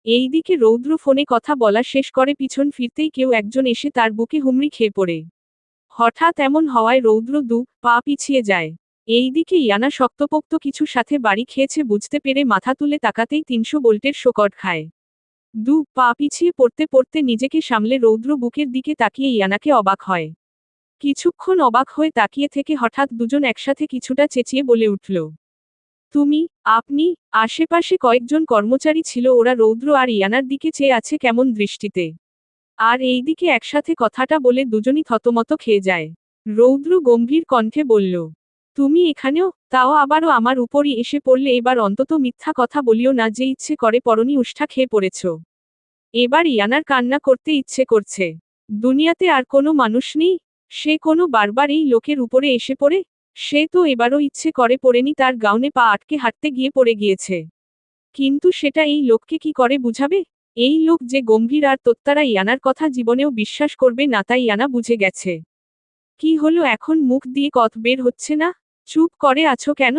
এইদিকে রৌদ্র ফোনে কথা বলা শেষ করে পিছন ফিরতেই কেউ একজন এসে তার বুকে হুমড়ি খেয়ে পড়ে। হঠাৎ এমন হওয়ায় রৌদ্র পা পিছিয়ে যায়। এইদিকে ইয়ানা শক্তপোক্ত কিছুর সাথে বাড়ি খেয়েছে বুঝতে পেরে মাথা তুলে তাকাতেই ৩০০ ভোল্টের শকট খায়। পা পিছিয়ে পড়তে পড়তে নিজেকে সামলে রৌদ্র বুকের দিকে তাকিয়ে ইয়ানাকে অবাক হয়। কিছুক্ষণ অবাক হয়ে তাকিয়ে থেকে হঠাৎ দুজন একসাথে কিছুটা চেঁচিয়ে বলে উঠল, তুমি, আপনি। আশেপাশে কয়েকজন কর্মচারী ছিল, ওরা রৌদ্র আর ইয়ানার দিকে চেয়ে আছে কেমন দৃষ্টিতে। আর এইদিকে একসাথে কথাটা বলে দুজনই থতমত খেয়ে যায়। রৌদ্র গম্ভীর কণ্ঠে বলল, তুমি এখানেও, তাও আবারও আমার উপরই এসে পড়লে, এবার অন্তত মিথ্যা কথা বলিও না যে ইচ্ছে করে পরনি উষ্ঠা খেয়ে পড়েছ। এবার ইয়ানার কান্না করতে ইচ্ছে করছে। দুনিয়াতে আর কোনো মানুষ নেই, সে কোনো বারবার এই লোকের উপরে এসে পড়ে। সে তো এবারও ইচ্ছে করে পড়েনি, তার গাউনে পা আটকে হাঁটতে গিয়ে পড়ে গিয়েছে। কিন্তু সেটা এই লোককে কি করে বুঝাবে? এই লোক যে গম্ভীর আর তোত্তারা ইয়ানার কথা জীবনেও বিশ্বাস করবে না, তাই ইয়ানা বুঝে গেছে। কি হলো এখন মুখ দিয়ে কথা বের হচ্ছে না? চুপ করে আছো কেন?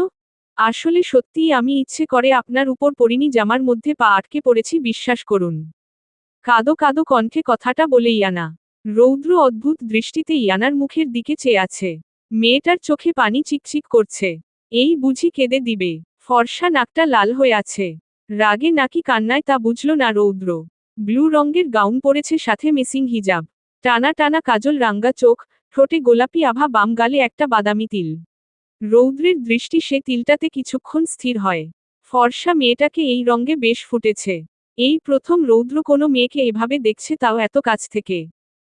আসলে সত্যিই আমি ইচ্ছে করে আপনার উপর পড়িনি, জামার মধ্যে পা আটকে পড়েছি, বিশ্বাস করুন। কাদো কাদো কণ্ঠে কথাটা বলে ইয়ানা। রৌদ্র অদ্ভুত দৃষ্টিতে ইয়ানার মুখের দিকে চেয়ে আছে। মেয়েটার চোখে পানি চিকচিক করছে। এই বুঝি কেঁদে দিবে। ফর্সা নাকটা লাল হয়ে আছে। রাগে নাকি কান্নায় তা বুঝল না রৌদ্র। ব্লু রঙের গাউন পরেছে, সাথে মেসিং হিজাব। টানা টানা কাজল, রাঙ্গা চোখ, ঠোঁটে গোলাপি আভা, বাম গালে একটা বাদামি তিল। রৌদ্রের দৃষ্টি সে তিলটাতে কিছুক্ষণ স্থির হয়। ফর্সা মেয়েটাকে এই রঙে বেশ ফুটেছে। এই প্রথম রৌদ্র কোনো মেয়েকে এভাবে দেখছে, তাও এত কাছ থেকে।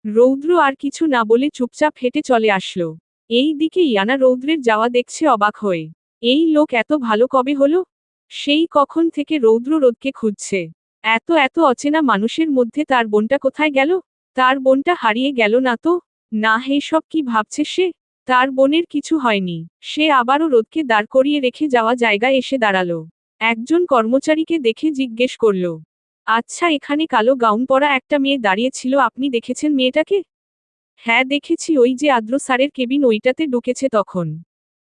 রৌদ্র আর কিছু না বলে চুপচাপ হেঁটে চলে আসলো। এই দিকে ইয়ানা রৌদ্রের যাওয়া দেখছে অবাক হয়ে। এই লোক এত ভালো কবে হলো? সেই কখন থেকে রৌদ্র রোদকে খুঁজছে। এত এত অচেনা মানুষের মধ্যে তার বোনটা কোথায় গেল? তার বোনটা হারিয়ে গেল না তো? না, হে সব কি ভাবছে সে? তার বোনের কিছু হয়নি। সে আবারও রোদকে দাঁড় করিয়ে রেখে যাওয়া জায়গায় এসে দাঁড়ালো। একজন কর্মচারীকে দেখে জিজ্ঞেস করল, আচ্ছা, এখানে কালো গাউন পরা একটা মেয়ে দাঁড়িয়ে ছিল, আপনি দেখেছেন মেয়েটাকে? হ্যাঁ দেখেছি, ওই যে আদ্র স্যারের কেবিন, ওইটাতে ঢুকেছে তখন।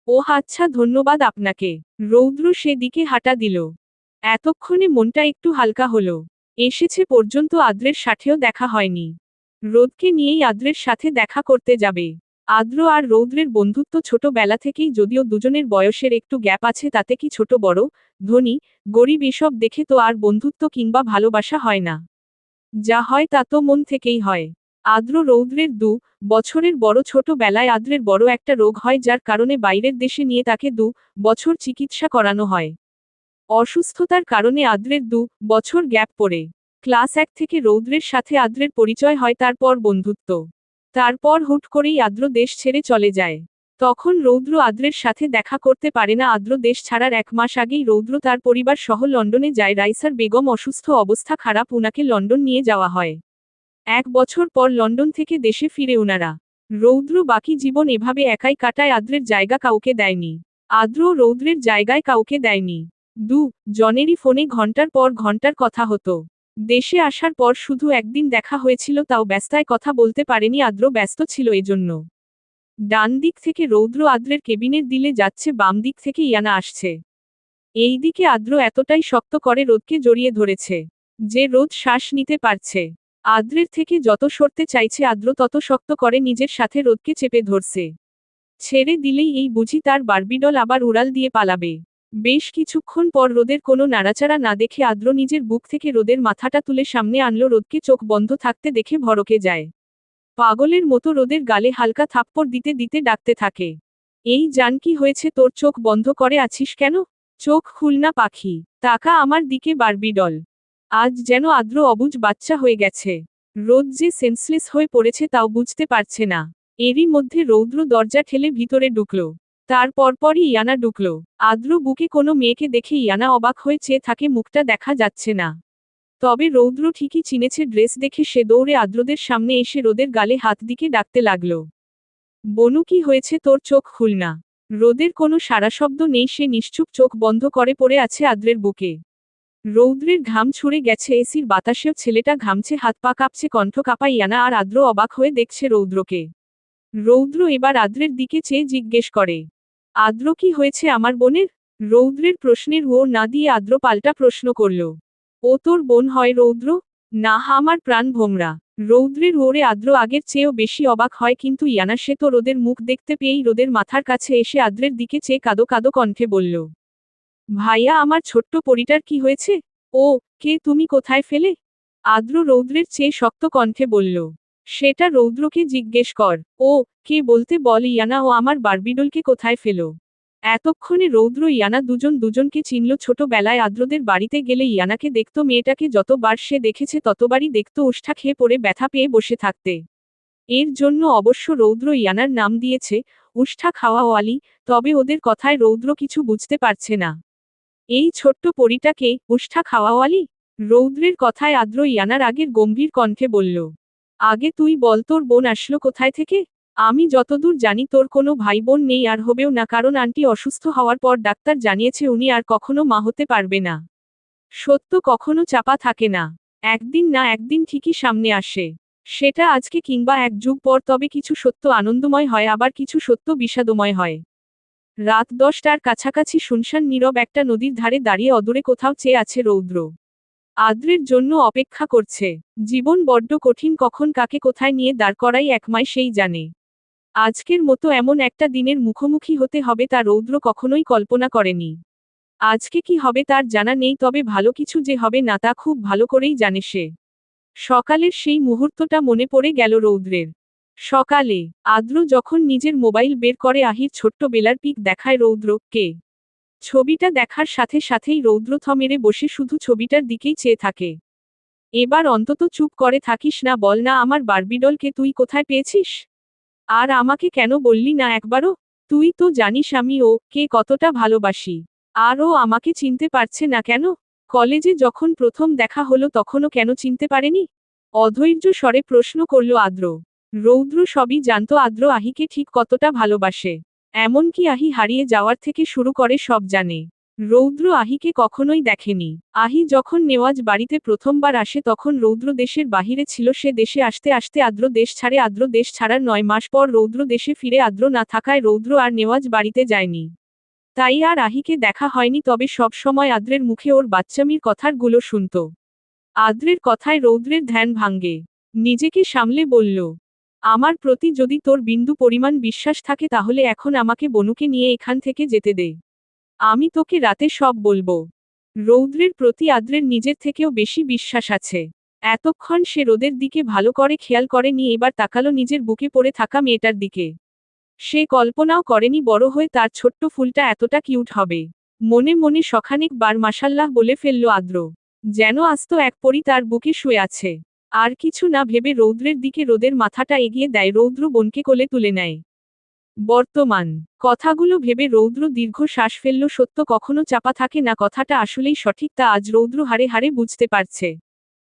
ওহ আচ্ছা, ধন্যবাদ আপনাকে। রৌদ্র সেদিকে হাঁটা দিল। এতক্ষণে মনটা একটু হালকা হলো। এসেছে পর্যন্ত আদ্রের সাথেও দেখা হয়নি। রোদকে নিয়েই আদ্রের সাথে দেখা করতে যাবে। আদ্র আর রৌদ্রের বন্ধুত্ব ছোটবেলা থেকেই, যদিও দুজনের বয়সের একটু গ্যাপ আছে, তাতে কি ছোট বড়, ধনী গরিব এসব দেখে তো আর বন্ধুত্ব কিংবা ভালোবাসা হয় না। যা হয় তা তো মন থেকেই হয়। আদ্র রৌদ্রের বছরের বড়। ছোটবেলায় আদ্রের বড় একটা রোগ হয়, যার কারণে বাইরের দেশে নিয়ে তাকে 2 বছর চিকিৎসা করানো হয়। অসুস্থতার কারণে আদ্রের 2 বছর গ্যাপ পড়ে। ক্লাস 1 থেকে রৌদ্রের সাথে আদ্রের পরিচয় হয়, তারপর বন্ধুত্ব। তারপর হুট করেই আদ্র দেশ ছেড়ে চলে যায়। তখন রৌদ্র আদ্রের সাথে দেখা করতে পারে না। আদ্র দেশ ছাড়ার 1 মাস আগেই রৌদ্র তার পরিবার সহ লন্ডনে যায়। রাইসার বেগম অসুস্থ, অবস্থা খারাপ, উনাকে লন্ডন নিয়ে যাওয়া হয়। 1 বছর পর লন্ডন থেকে দেশে ফিরে উনারা। রৌদ্র বাকি জীবন এভাবে একাই কাটায়। আদ্রের জায়গা কাউকে দেয়নি। আদ্র রৌদ্রের জায়গায় কাউকে দেয়নি। জনেরই ফোনে ঘন্টার পর ঘন্টার কথা হতো। দেশে আসার পর শুধু একদিন দেখা হয়েছিল, তাও ব্যস্তায় কথা বলতে পারেনি। আদ্র ব্যস্ত ছিল এজন্য। ডান দিক থেকে রৌদ্র আদ্রের কেবিনের দিলে যাচ্ছে, বাম দিক থেকে ইয়ানা আসছে। এইদিকে আদ্র এতটাই শক্ত করে রোদকে জড়িয়ে ধরেছে যে রোদ শ্বাস নিতে পারছে। আদ্রের থেকে যত সরতে চাইছে আদ্র তত শক্ত করে নিজের সাথে রোদকে চেপে ধরছে। ছেড়ে দিলেই এই বুঝি তার বারবিডল আবার উড়াল দিয়ে পালাবে। বেশ কিছুক্ষণ পর রোদের কোনো নাড়াচাড়া না দেখে আদ্র নিজের বুক থেকে রোদের মাথাটা তুলে সামনে আনলো। রোদকে চোখ বন্ধ থাকতে দেখে ভড়কে যায়। পাগলের মতো রোদের গালে হালকা থাপ্পড় দিতে দিতে ডাকতে থাকে, এই জান, কি হয়েছে তোর? চোখ বন্ধ করে আছিস কেন? চোখ খুলনা পাখি, তাকা আমার দিকে বারবিডল। আজ যেন আদ্র অবুঝ বাচ্চা হয়ে গেছে। রোদ যে সেন্সলেস হয়ে পড়েছে তাও বুঝতে পারছে না। এরই মধ্যে রৌদ্র দরজা ঠেলে ভিতরে ঢুকল। তার পরপরই ইয়ানা ঢুকল। আদ্র বুকে কোনো মেয়েকে দেখে ইয়ানা অবাক হয়ে চেয়ে থাকে, মুখটা দেখা যাচ্ছে না। তবে রৌদ্র ঠিকই চিনেছে ড্রেস দেখে। সে দৌড়ে আদ্রদের সামনে এসে রোদের গালে হাত দিকে ডাকতে লাগল, বনু, কি হয়েছে তোর? চোখ খুল না। রোদের কোনো সাড়াশব্দ নেই। সে নিশ্চুপ চোখ বন্ধ করে পড়ে আছে আদ্রের বুকে। রৌদ্রের ঘাম ছুড়ে গেছে এসির বাতাসেও। ছেলেটা ঘামছে, হাত পা কাঁপছে, কণ্ঠ কাঁপা। ইয়ানা আর আদ্র অবাক হয়ে দেখছে রৌদ্রকে। রৌদ্র এবার আদ্রের দিকে চেয়ে জিজ্ঞেস করে, আদ্র, কি হয়েছে আমার বোনের? রৌদ্রের প্রশ্নের ও না দিয়ে আদ্র পাল্টা প্রশ্ন করল, ও তোর বোন হয় রৌদ্র? না, আমার প্রাণ ভোমরা। রৌদ্রের ওরে আদ্র আগের চেয়েও বেশি অবাক হয়, কিন্তু ইয়ানা সে তো রোদের মুখ দেখতে পেয়েই রোদের মাথার কাছে এসে আদ্রের দিকে চেয়ে কাদো কাদো কণ্ঠে বলল, ভাইয়া, আমার ছোট্ট পরিটার কি হয়েছে? ও, কে তুমি, কোথায় ফেলে? আদ্র রৌদ্রের চেয়ে শক্ত কণ্ঠে বলল, সেটা রৌদ্রকে জিজ্ঞেস কর। ও, কে বলতে বল ইয়ানা, ও আমার বারবিডলকে কোথায় ফেলো? এতক্ষণে রৌদ্র ইয়ানা দুজন দুজনকে চিনল। ছোটবেলায় আদ্রদের বাড়িতে গেলে ইয়ানাকে দেখত, মেয়েটাকে যতবার সে দেখেছে ততবারই দেখত ওষ্ঠা খেয়ে পড়ে ব্যথা পেয়ে বসে থাকতে। এর জন্য অবশ্য রৌদ্র ইয়ানার নাম দিয়েছে উষ্ঠা খাওয়াওয়ালি। তবে ওদের কথায় রৌদ্র কিছু বুঝতে পারছে না। এই ছোট্ট পরিটাকে উষ্ঠা খাওয়াওয়ালি? রৌদ্রের কথায় আদ্র ইয়ানার আগের গম্ভীর কণ্ঠে বলল, আগে তুই বল, তোর বোন আসলো কোথায় থেকে? আমি যতদূর জানি তোর কোনো ভাই বোন নেই, আর হবেও না, কারণ আন্টি অসুস্থ হওয়ার পর ডাক্তার জানিয়েছে উনি আর কখনো মা হতে পারবে না। সত্য কখনো চাপা থাকে না, একদিন না একদিন ঠিকই সামনে আসে। সেটা আজকে কিংবা এক যুগ পর, তবে কিছু সত্য আনন্দময় হয়, আবার কিছু সত্য বিষাদময় হয়। রাত 10টার কাছাকাছি শুনশান নীরব একটা নদীর ধারে দাঁড়িয়ে অদূরে কোথাও চেয়ে আছে রৌদ্র। আদ্রের জন্য অপেক্ষা করছে। জীবন বড্ড কঠিন, কখন কাকে কোথায় নিয়ে দাঁড় করাই একমায় সেই জানে। আজকের মতো এমন একটা দিনের মুখোমুখি হতে হবে তা রৌদ্র কখনোই কল্পনা করেনি। আজকে কি হবে তার জানা নেই, তবে ভালো কিছু যে হবে না তা খুব ভালো করেই জানে সে। সকালের সেই মুহূর্তটা মনে পড়ে গেল রৌদ্রের। সকালে আদ্র যখন নিজের মোবাইল বের করে আহির ছোট্ট বেলার পিক দেখায় রৌদ্রকে। ছবিটা দেখার সাথে সাথেই রৌদ্র থ মেরে বসে শুধু ছবিটার দিকেই চেয়ে থাকে। এবার অন্তত চুপ করে থাকিস না, বল না, আমার বারবিডলকে তুই কোথায় পেয়েছিস? আর আমাকে কেন বললি না একবারও? তুই তো জানিস আমি কে কতটা ভালোবাসি। আর ও আমাকে চিনতে পারছে না কেন? কলেজে যখন প্রথম দেখা হলো তখনও কেন চিনতে পারেনি? অধৈর্য স্বরে প্রশ্ন করল আদ্র। রৌদ্র সবই জানত আদ্র আহিকে ঠিক কতটা ভালোবাসে। এমনকি আহি হারিয়ে যাওয়ার থেকে শুরু করে সব জানে। রৌদ্র আহিকে কখনোই দেখেনি। আহি যখন নেওয়াজ বাড়িতে প্রথমবার আসে তখন রৌদ্র দেশের বাহিরে ছিল। সে দেশে আসতে আসতে আদ্র দেশ ছাড়ে। আদ্র দেশ ছাড়ার 9 মাস পর রৌদ্র দেশে ফিরে। আদ্র না থাকায় রৌদ্র আর নেওয়াজ বাড়িতে যায়নি। তাই আর আহিকে দেখা হয়নি, তবে সব সময় আদ্রের মুখে ওর বাচ্চামির কথার গুলো শুনত। আদ্রের কথায় রৌদ্রের ধ্যান ভাঙ্গে। নিজেকে সামলে বলল, আমার প্রতি যদি তোর বিন্দু পরিমাণ বিশ্বাস থাকে তাহলে এখন আমাকে বনুকে নিয়ে এখান থেকে যেতে দে। আমি তোকে রাতে সব বলবো। রৌদ্রের প্রতি আদ্রের নিজের থেকেও বেশি বিশ্বাস আছে। এতক্ষণ সে রোদের দিকে ভালো করে খেয়াল করেনি, এবার তাকালো নিজের বুকে পড়ে থাকা মেয়েটার দিকে। সে কল্পনাও করেনি বড় হয়ে তার ছোট্ট ফুলটা এতটা কিউট হবে। মনে মনে শখানেক বার মাশাল্লাহ বলে ফেলল আদ্র। যেন আস্ত এক পরী তার বুকে শুয়ে আছে। আর কিছু না ভেবে রৌদ্রের দিকে রোদের মাথাটা এগিয়ে দেয়। রৌদ্র বোনকে কোলে তুলে নেয়। বর্তমান কথাগুলো ভেবে রৌদ্র দীর্ঘ শ্বাস ফেলল। সত্য কখনো চাপা থাকে না, কথাটা আসলেই সঠিক, তা আজ রৌদ্র হারে হারে বুঝতে পারছে।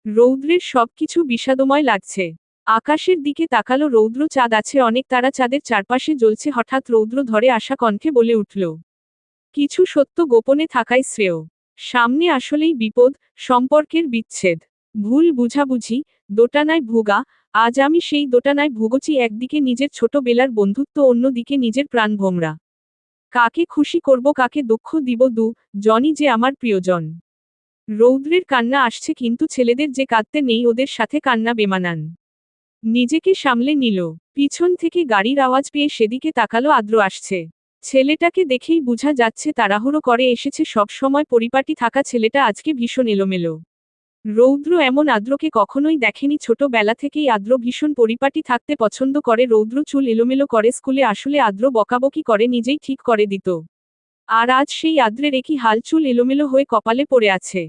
রৌদ্রের সবকিছু বিষাদময় লাগছে। আকাশের দিকে তাকালো রৌদ্র। চাঁদ আছে অনেক, তারা চাঁদের চারপাশে জ্বলছে। হঠাৎ রৌদ্র ধরে আসা কণ্ঠে বলে উঠল, কিছু সত্য গোপনে থাকাই শ্রেয়। সামনে আসলেই বিপদ, সম্পর্কের বিচ্ছেদ, ভুল বুঝাবুঝি, দোটানায় ভুগা। আজ আমি সেই দোটানায় ভুগছি। একদিকে নিজের ছোটবেলার বন্ধুত্ব, অন্যদিকে নিজের প্রাণ ভোমরা। কাকে খুশি করব, কাকে দুঃখ দিব, জনই যে আমার প্রিয়জন। রৌদ্রের কান্না আসছে, কিন্তু ছেলেদের যে কাঁদতে নেই, ওদের সাথে কান্না বেমানান। নিজেকে সামলে নিল। পিছন থেকে গাড়ির আওয়াজ পেয়ে সেদিকে তাকালো আদ্র আসছে। ছেলেটাকে দেখেই বুঝা যাচ্ছে তাড়াহুড়ো করে এসেছে। সব সময় পরিপাটি থাকা ছেলেটা আজকে ভীষণ এলোমেলো। রৌদ্র এমন আদ্রকে কখনোই দেখেনি। ছোটবেলা থেকেই আদ্র ভীষণ পরিপাটি থাকতে পছন্দ করে। রৌদ্র চুল এলোমেলো করে স্কুলে আসলে আদ্র বকাবকি করে নিজেই ঠিক করে দিত। আর আজ সেই আদ্রের একই হাল, চুল এলোমেলো হয়ে কপালে পড়ে আছে।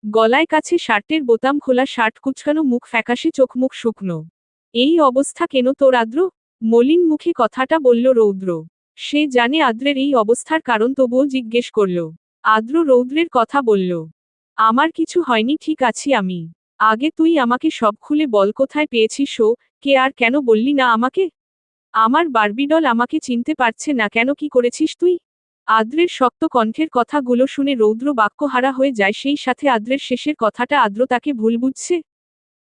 গলায় কাছে শার্টের বোতাম খোলা, শার্ট কুচকানো, মুখ ফ্যাকাশে, চোখ মুখ শুকনো। এই অবস্থা কেন তোর আদ্র? মলিন মুখে কথাটা বলল রৌদ্র। সে জানে আদ্রের এই অবস্থার কারণ, তবুও জিজ্ঞেস করল। আদ্র রৌদ্রের কথা বলল, আমার কিছু হয়নি, ঠিক আছি আমি। আগে তুই আমাকে সব খুলে বল, কোথায় পেয়েছিস কে, আর কেন বললি না আমাকে? আমার বারবিডল আমাকে চিনতে পারছে না কেন, কি করেছিস তুই? আদ্রের শক্ত কণ্ঠের কথাগুলো শুনে রৌদ্র বাক্যহারা হয়ে যায়। সেই সাথে আদ্রের শেষের কথাটা, আদ্র তাকে ভুল বুঝছে।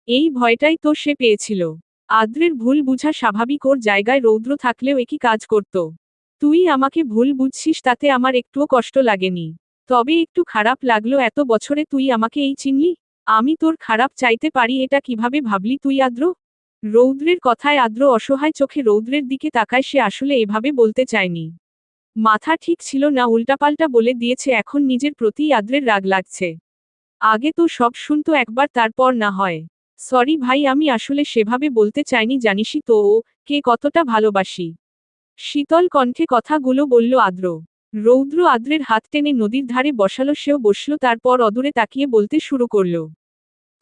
এই ভয়টাই তো সে পেয়েছিল। আদ্রের ভুল বুঝা স্বাভাবিক, ওর জায়গায় রৌদ্র থাকলেও একই কাজ করত। তুই আমাকে ভুল বুঝছিস, তাতে আমার একটুও কষ্ট লাগেনি। তবে একটু খারাপ লাগলো, এত বছরে তুই আমাকে এই চিনলি। আমি তোর খারাপ চাইতে পারি এটা কিভাবে ভাবলি তুই আদ্র? রৌদ্রের কথায় আদ্র অসহায় চোখে রৌদ্রের দিকে তাকায়, সে আসলে এভাবে বলতে চায়নি। মাথা ঠিক ছিল না, উল্টাপাল্টা বলে দিয়েছে, এখন নিজের প্রতিই আদ্রের রাগ লাগছে। আগে তো সব শুনতো একবার, তারপর না হয়। সরি ভাই, আমি আসলে সেভাবে বলতে চাইনি, জানিসই তো ও কে কতটা ভালোবাসি। শীতল কণ্ঠে কথাগুলো বলল আদ্র। রৌদ্র আদ্রের হাত টেনে নদীর ধারে বসালো, সেও বসল, তারপর অদূরে তাকিয়ে বলতে শুরু করল।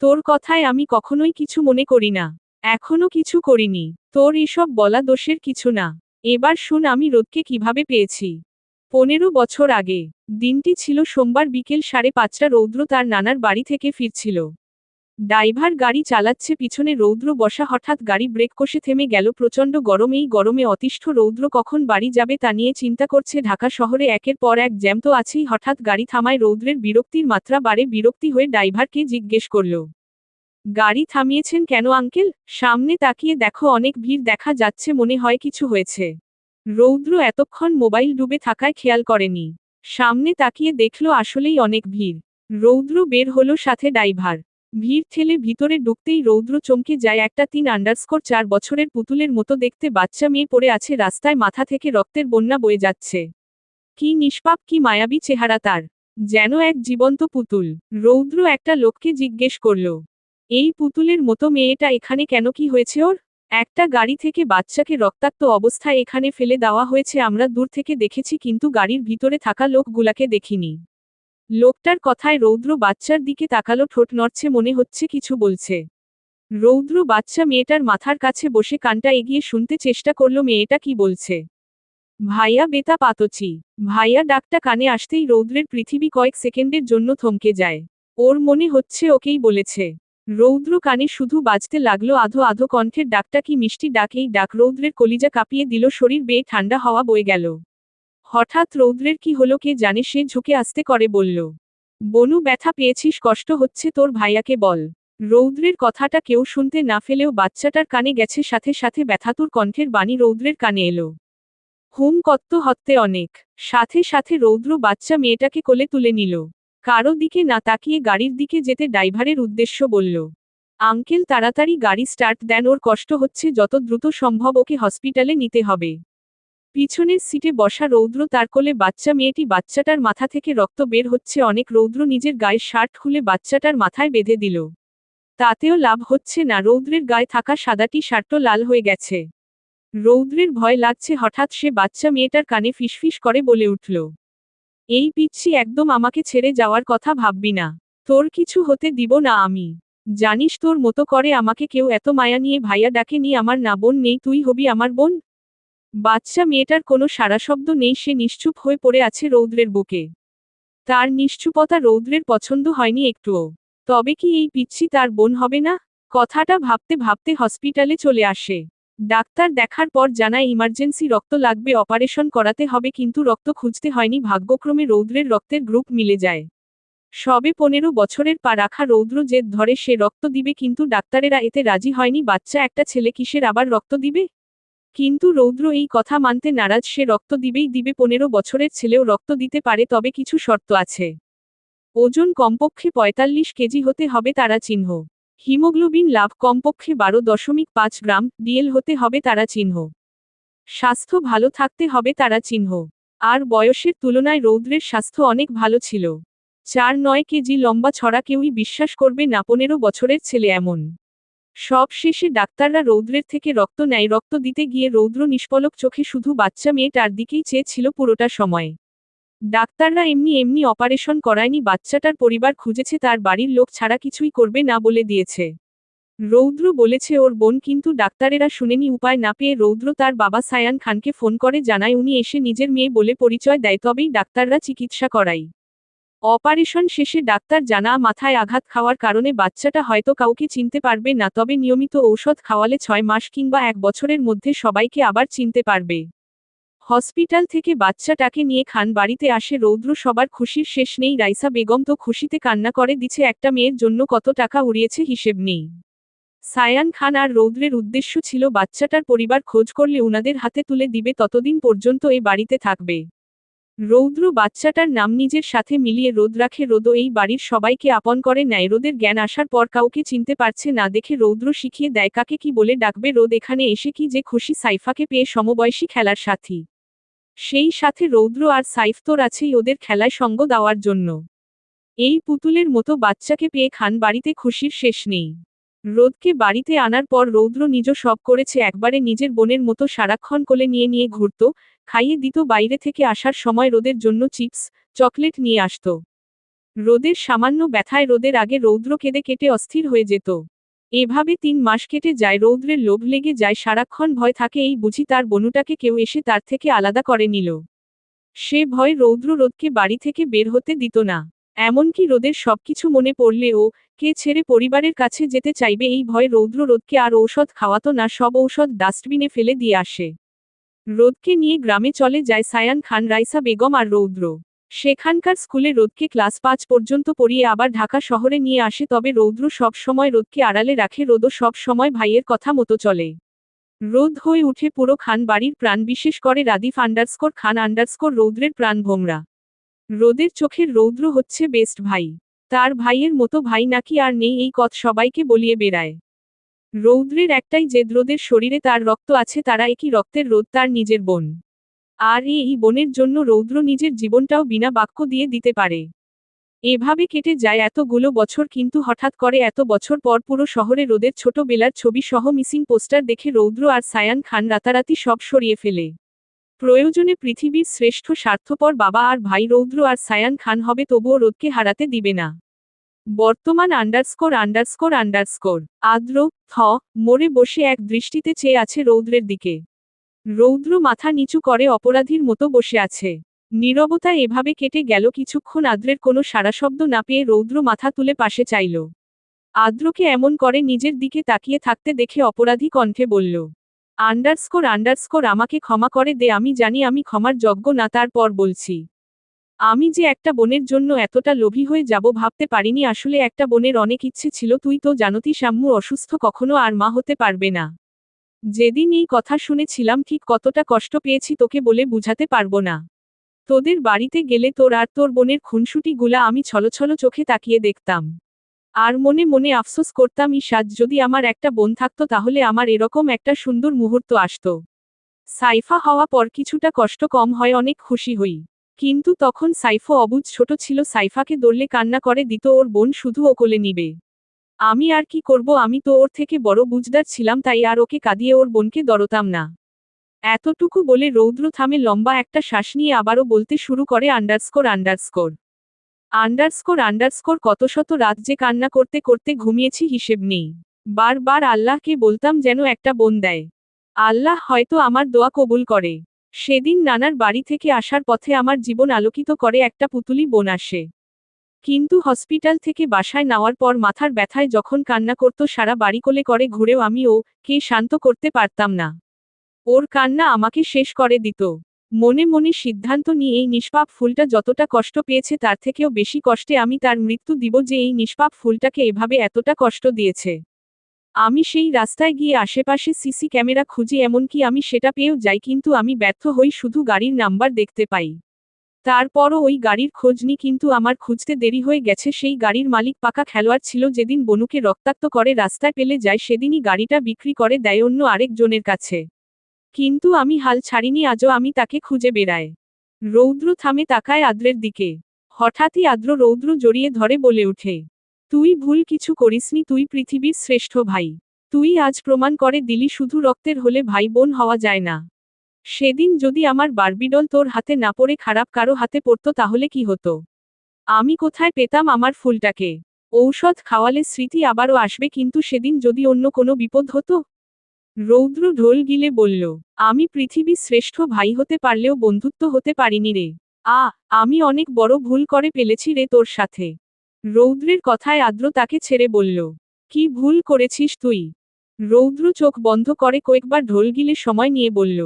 তোর কথায় আমি কখনোই কিছু মনে করি না। এখনো কিছু করিনি। তোর এসব বলা দোষের কিছু না। এবার শুন আমি রোদকে কিভাবে পেয়েছি। 15 বছর আগে। দিনটি ছিল সোমবার বিকেল 5:30। রৌদ্র তার নানার বাড়ি থেকে ফিরছিল। ড্রাইভার গাড়ি চালাচ্ছে, পিছনে রৌদ্র বসা। হঠাৎ গাড়ি ব্রেক কষে থেমে গেল। প্রচণ্ড গরম, এই গরমে অতিষ্ঠ রৌদ্র কখন বাড়ি যাবে তা নিয়ে চিন্তা করছে। ঢাকা শহরে একের পর এক জ্যাম তো আছেই, হঠাৎ গাড়ি থামায়। রৌদ্রের বিরক্তির মাত্রা বাড়ে, বিরক্তি হয়ে ড্রাইভারকে জিজ্ঞেস করল, গাড়ি থামিয়েছেন কেন আঙ্কেল? সামনে তাকিয়ে দেখো, অনেক ভিড় দেখা যাচ্ছে, মনে হয় কিছু হয়েছে। রৌদ্র এতক্ষণ মোবাইল ডুবে থাকায় খেয়াল করেনি। সামনে তাকিয়ে দেখল আসলেই অনেক ভিড়। রৌদ্র বের হলো, সাথে ড্রাইভার। ভিড় ঠেলে ভিতরে ঢুকতেই রৌদ্র চমকে যায়। একটা 3_4 বছরের পুতুলের মতো দেখতে বাচ্চা মেয়ে পড়ে আছে রাস্তায়, মাথা থেকে রক্তের বন্যা বয়ে যাচ্ছে। কি নিষ্পাপ, কি মায়াবী চেহারা তার, যেন এক জীবন্ত পুতুল। রৌদ্র একটা লোককে জিজ্ঞেস করল, এই পুতুলের মতো মেয়েটা এখানে কেন, কি হয়েছে ওর? একটা গাড়ি থেকে বাচ্চাকে রক্তাক্ত অবস্থায় এখানে ফেলে দেওয়া হয়েছে, আমরা দূর থেকে দেখেছি, কিন্তু গাড়ির ভিতরে থাকা লোকগুলাকে দেখিনি। লোকটার কথায় রৌদ্র বাচ্চার দিকে তাকালো, ঠোঁট নড়ছে, মনে হচ্ছে কিছু বলছে। রৌদ্র বাচ্চা মেয়েটার মাথার কাছে বসে কানটা এগিয়ে শুনতে চেষ্টা করল মেয়েটা কি বলছে। ভাইয়া বেতা পাতচি। ভাইয়া ডাকটা কানে আসতেই রৌদ্রের পৃথিবী কয়েক সেকেন্ডের জন্য থমকে যায়। ওর মনে হচ্ছে ওকেই বলেছে। রৌদ্র কানে শুধু বাজতে লাগলো আধো আধো কণ্ঠের ডাকটা, কি মিষ্টি ডাক এই ডাক। রৌদ্রের কলিজা কাঁপিয়ে দিল, শরীর বেয়ে ঠান্ডা হাওয়া বয়ে গেল। হঠাৎ রৌদ্রের কি হলো কে জানে, সে ঝুঁকে আস্তে করে বলল, বনু ব্যথা পেয়েছিস, কষ্ট হচ্ছে তোর, ভাইয়াকে বল। রৌদ্রের কথাটা কেউ শুনতে না ফেলেও বাচ্চাটার কানে গেছে, সাথে সাথে ব্যথাতুর কণ্ঠের বাণী রৌদ্রের কানে এলো, হুম কত্ত হত্যে অনেক। সাথে সাথে রৌদ্র বাচ্চা মেয়েটাকে কোলে তুলে নিল। কারো দিকে না তাকিয়ে গাড়ির দিকে যেতে ড্রাইভারের উদ্দেশ্য বলল, আঙ্কেল তাড়াতাড়ি গাড়ি স্টার্ট দেন, ওর কষ্ট হচ্ছে, যত দ্রুত সম্ভব ওকে হসপিটালে নিতে হবে। পিছনের সিটে বসা রৌদ্র তার কোলে বাচ্চা মেয়েটি, বাচ্চাটার মাথা থেকে রক্ত বের হচ্ছে অনেক। রৌদ্র নিজের গায়ের শার্ট খুলে বাচ্চাটার মাথায় বেঁধে দিল। তাতেও লাভ হচ্ছে না, রৌদ্রের গায়ে থাকা সাদাটি শার্টও লাল হয়ে গেছে। রৌদ্রের ভয় লাগছে, হঠাৎ সে বাচ্চা মেয়েটার কানে ফিসফিস করে বলে উঠল, এই পিচ্ছি, একদম আমাকে ছেড়ে যাওয়ার কথা ভাববি না। তোর কিছু হতে দিব না আমি। জানিস তোর মতো করে আমাকে কেউ এত মায়া নিয়ে ভাইয়া ডাকে নি, আমার না বোন নেই, তুই হবি আমার বোন। বাচ্চা মেয়েটার কোনো সাড়াশব্দ নেই, সে নিশ্চুপ হয়ে পড়ে আছে রৌদ্রের বুকে। তার নিশ্চুপতা রৌদ্রের পছন্দ হয়নি একটুও। তবে কি এই পিচ্ছি তার বোন হবে না? কথাটা ভাবতে ভাবতে হসপিটালে চলে আসে। ডাক্তার দেখার পর জানায় ইমার্জেন্সি রক্ত লাগবে, অপারেশন করাতে হবে, কিন্তু রক্ত খুঁজতে হয়নি, ভাগ্যক্রমে রৌদ্রের রক্তের গ্রুপ মিলে যায়। সবে 15 বছরের পা রাখা রৌদ্র জেদ ধরে সে রক্ত দিবে, কিন্তু ডাক্তারেরা এতে রাজি হয়নি, বাচ্চা একটা ছেলে কিসের আবার রক্ত দিবে। কিন্তু রৌদ্র এই কথা মানতে নারাজ, সে রক্ত দিবেই দিবে। 15 বছরের ছেলেও রক্ত দিতে পারে, তবে কিছু শর্ত আছে। ওজন কমপক্ষে 45 কেজি হতে হবে তারা চিহ্ন। হিমোগ্লোবিন লাভ কমপক্ষে 12.5 গ্রাম, ডিএল হতে হবে তারা চিহ্ন। স্বাস্থ্য ভালো থাকতে হবে তারা চিহ্ন। আর বয়সের তুলনায় রৌদ্রের স্বাস্থ্য অনেক ভালো ছিল। 4-9 কেজি লম্বা, ছড়া কেউই বিশ্বাস করবে না 15 বছরের ছেলে এমন। সব শেষে ডাক্তাররা রৌদ্রের থেকে রক্ত নেয়, রক্ত দিতে গিয়ে রৌদ্র নিষ্পলক চোখে শুধু বাচ্চা মেয়েটার দিকেই চেয়েছিল পুরোটা সময়। ডাক্তাররা এমনি এমনি অপারেশন করায়নি, বাচ্চাটার পরিবার খুঁজেছে, তার বাড়ির লোক ছাড়া কিছুই করবে না বলে দিয়েছে। রৌদ্র বলেছে ওর বোন, কিন্তু ডাক্তারেরা শুনেনি। উপায় না পেয়ে রৌদ্র তার বাবা সায়ান খানকে ফোন করে জানায়, উনি এসে নিজের মেয়ে বলে পরিচয় দেয়, তবেই ডাক্তাররা চিকিৎসা করায়। অপারেশন শেষে ডাক্তার জানা, মাথায় আঘাত খাওয়ার কারণে বাচ্চাটা হয়তো কাউকে চিনতে পারবে না, তবে নিয়মিত ঔষধ খাওয়ালে 6 মাস কিংবা 1 বছরের মধ্যে সবাইকে আবার চিনতে পারবে। হসপিটাল থেকে বাচ্চাটাকে নিয়ে খান বাড়িতে আসে রৌদ্র, সবার খুশির শেষ নেই। রাইসা বেগম তো খুশিতে কান্না করে দিচ্ছে, একটা মেয়ের জন্য কত টাকা উড়িয়েছে হিসেব নেই। সায়ান খান আর রৌদ্রের উদ্দেশ্য ছিল বাচ্চাটার পরিবার খোঁজ করলে উনাদের হাতে তুলে দিবে, ততদিন পর্যন্ত এ বাড়িতে থাকবে। রৌদ্র বাচ্চাটার নাম নিজের সাথে মিলিয়ে রোদ রাখে। রোদও এই বাড়ির সবাইকে আপন করে নেয়। রোদের জ্ঞান আসার পর কাউকে চিনতে পারছে না দেখে রৌদ্র শিখিয়ে দেয় কাকে কি বলে ডাকবে। রোদ এখানে এসে কি যে খুশি সাইফাকে পেয়ে, সমবয়সী খেলার সাথী। সেই সাথে রৌদ্র আর সাইফ তোর আছেই ওদের খেলায় সঙ্গ দেওয়ার জন্য। এই পুতুলের মতো বাচ্চাকে পেয়ে খান বাড়িতে খুশির শেষ নেই। রোদকে বাড়িতে আনার পর রৌদ্র নিজ সব করেছে। একবারে নিজের বোনের মতো সারাক্ষণ কোলে নিয়ে নিয়ে ঘুরত, খাইয়ে দিত। বাইরে থেকে আসার সময় রোদের জন্য চিপস, চকলেট নিয়ে আসত। রোদের সামান্য ব্যথায় রোদের আগে রৌদ্র কেঁদে কেটে অস্থির হয়ে যেত। এভাবে 3 মাস কেটে যায়। রৌদ্রের লোভ লেগে যায়, সারাক্ষণ ভয় থাকে এই বুঝি তার বনুটাকে কেউ এসে তার থেকে আলাদা করে নিল। সে ভয় রৌদ্র রোদকে বাড়ি থেকে বের হতে দিত না। এমনকি রোদের সবকিছু মনে পড়লে ও কে ছেড়ে পরিবারের কাছে যেতে চাইবে এই ভয় রৌদ্র রোদকে আর ঔষধ খাওয়াতো না। সব ঔষধ ডাস্টবিনে ফেলে দিয়ে আসে। রোদকে নিয়ে গ্রামে চলে যায় সায়ান খান, রাইসা বেগম আর রৌদ্র। সেখানকার স্কুলে রোদকে ক্লাস 5 পর্যন্ত পড়িয়ে আবার ঢাকা শহরে নিয়ে আসে। তবে রৌদ্র সব সময় রোদকে আড়ালে রাখে। রোদও সব সময় ভাইয়ের কথা মতো চলে। রোদ হয়ে উঠে পুরো খান বাড়ির প্রাণ, বিশেষ করে রাদিফ_খান_ রৌদ্রের প্রাণ ভোমরা। রোদের চোখের রৌদ্র হচ্ছে বেস্ট ভাই। তার ভাইয়ের মতো ভাই নাকি আর নেই এই কথা সবাইকে বলিয়ে বেড়ায়। রৌদ্রের একটাই জেদ, রোদের শরীরে তার রক্ত আছে, তারা একই রক্তের। রোদ তার নিজের বোন। আর এই বোনের জন্য রৌদ্র নিজের জীবনটাও বিনা বাক্য দিয়ে দিতে পারে। এভাবে কেটে যায় এতগুলো বছর। কিন্তু হঠাৎ করে এত বছর পর পুরো শহরে রোদের ছোটবেলার ছবি সহ মিসিং পোস্টার দেখে রৌদ্র আর সায়ান খান রাতারাতি সব সরিয়ে ফেলে। প্রয়োজনে পৃথিবীর শ্রেষ্ঠ স্বার্থপর বাবা আর ভাই রৌদ্র আর সায়ান খান হবে, তবুও রোদকে হারাতে দিবে না। বর্তমান _____ আদ্র মরে বসে এক দৃষ্টিতে চেয়ে আছে রৌদ্রের দিকে। রৌদ্র মাথা নিচু করে অপরাধীর মতো বসে আছে। নীরবতা এভাবে কেটে গেল কিছুক্ষণ। আদ্রের কোনো সাড়াশব্দ না পেয়ে রৌদ্র মাথা তুলে পাশে চাইল। আদ্রকে এমন করে নিজের দিকে তাকিয়ে থাকতে দেখে অপরাধী কণ্ঠে বলল, আমাকে ক্ষমা করে দে। আমি জানি আমি ক্ষমার যোগ্য না, তারপর বলছি আমি যে একটা বোনের জন্য এতটা লোভী হয়ে যাব ভাবতে পারিনি। আসলে একটা বোনের অনেক ইচ্ছে ছিল। তুই তো জানতি শাম্মু অসুস্থ, কখনো আর মা হতে পারবে না। যেদিন এই কথা শুনেছিলাম ঠিক কতটা কষ্ট পেয়েছি তোকে বলে বুঝাতে পারবো না। তোদের বাড়িতে গেলে তোর আর তোর বোনের খুনসুটি গুলা আমি ছলছল চোখে তাকিয়ে দেখতাম। আর মনে মনে আফসোস করতাম, আজ যদি আমার একটা বোন থাকতো তাহলে আমার এরকম একটা সুন্দর মুহূর্ত আসতো। সাইফা হওয়া পর কিছুটা কষ্ট কম হয়, অনেক খুশি হই। কিন্তু তখন সাইফও অবুঝ ছোট ছিল। সাইফাকে ধরলে কান্না করে দিত, ওর বোন শুধু ও কোলে নিবে। আমি আর কি করব, আমি তো ওর থেকে বড় বুঝদার ছিলাম, তাই আর ওকে কাঁদিয়ে ওর বোনকে দরতাম না। এতটুকু বলে রৌদ্র থামে, লম্বা একটা শ্বাস নিয়ে আবারও বলতে শুরু করে কত শত রাত যে কান্না করতে করতে ঘুমিয়েছি হিসেব নেই। বারবার আল্লাহকে বলতাম যেন একটা বোন দেয়। আল্লাহ হয়তো আমার দোয়া কবুল করে। সেদিন নানার বাড়ি থেকে আসার পথে আমার জীবন আলোকিত করে একটা পুতুলি বোন আসে। কিন্তু হসপিটাল থেকে বাসায় নেওয়ার পর মাথার ব্যথায় যখন কান্না করত সারা বাড়ি কোলে করে ঘুরেও আমি কে শান্ত করতে পারতাম না। ওর কান্না আমাকে শেষ করে দিত। মনে মনে সিদ্ধান্ত নিয়ে এই নিষ্পাপ ফুলটা যতটা কষ্ট পেয়েছে তার থেকেও বেশি কষ্টে আমি তার মৃত্যু দিব, যে এই নিষ্পাপ ফুলটাকে এভাবে এতটা কষ্ট দিয়েছে। আমি সেই রাস্তায় গিয়ে আশেপাশে সিসি ক্যামেরা খুঁজি, এমনকি আমি সেটা পেয়েও যাই, কিন্তু আমি ব্যর্থ হই। শুধু গাড়ির নাম্বার দেখতে পাই। তারপরও ওই গাড়ির খোঁজ নিই, কিন্তু আমার খুঁজতে দেরি হয়ে গেছে। সেই গাড়ির মালিক পাকা খেলোয়াড় ছিল। যেদিন বনুকে রক্তাক্ত করে রাস্তায় ফেলে যায় সেদিনই গাড়িটা বিক্রি করে দেয় অন্য আরেক জনের কাছে। কিন্তু আমি হাল ছাড়িনি, আজও আমি তাকে খুঁজে বেড়াই। রৌদ্র থামে, তাকায় আদ্রের দিকে। হঠাৎই আদ্র রৌদ্র জড়িয়ে ধরে বলে ওঠে, তুই ভুল কিছু করিসনি, তুই পৃথিবীর শ্রেষ্ঠ ভাই। তুই আজ প্রমাণ করে দিলি শুধু রক্তের হলে ভাই বোন হওয়া যায় না। সেদিন যদি আমার বারবিডল তোর হাতে না পড়ে খারাপ কারো হাতে পড়তো তাহলে কি হতো? আমি কোথায় পেতাম আমার ফুলটাকে? ঔষধ খাওয়ালে স্মৃতি আবারও আসবে, কিন্তু সেদিন যদি অন্য কোনো বিপদ হতো? রৌদ্র ঢোল গিলে বলল, আমি পৃথিবীর শ্রেষ্ঠ ভাই হতে পারলেও বন্ধুত্ব হতে পারিনি রে। আমি অনেক বড় ভুল করে ফেলেছি রে তোর সাথে। রৌদ্রের কথায় আদ্র তাকে ছেড়ে বলল, কি ভুল করেছিস তুই? রৌদ্র চোখ বন্ধ করে কয়েকবার ঢোল গিলে সময় নিয়ে বলল,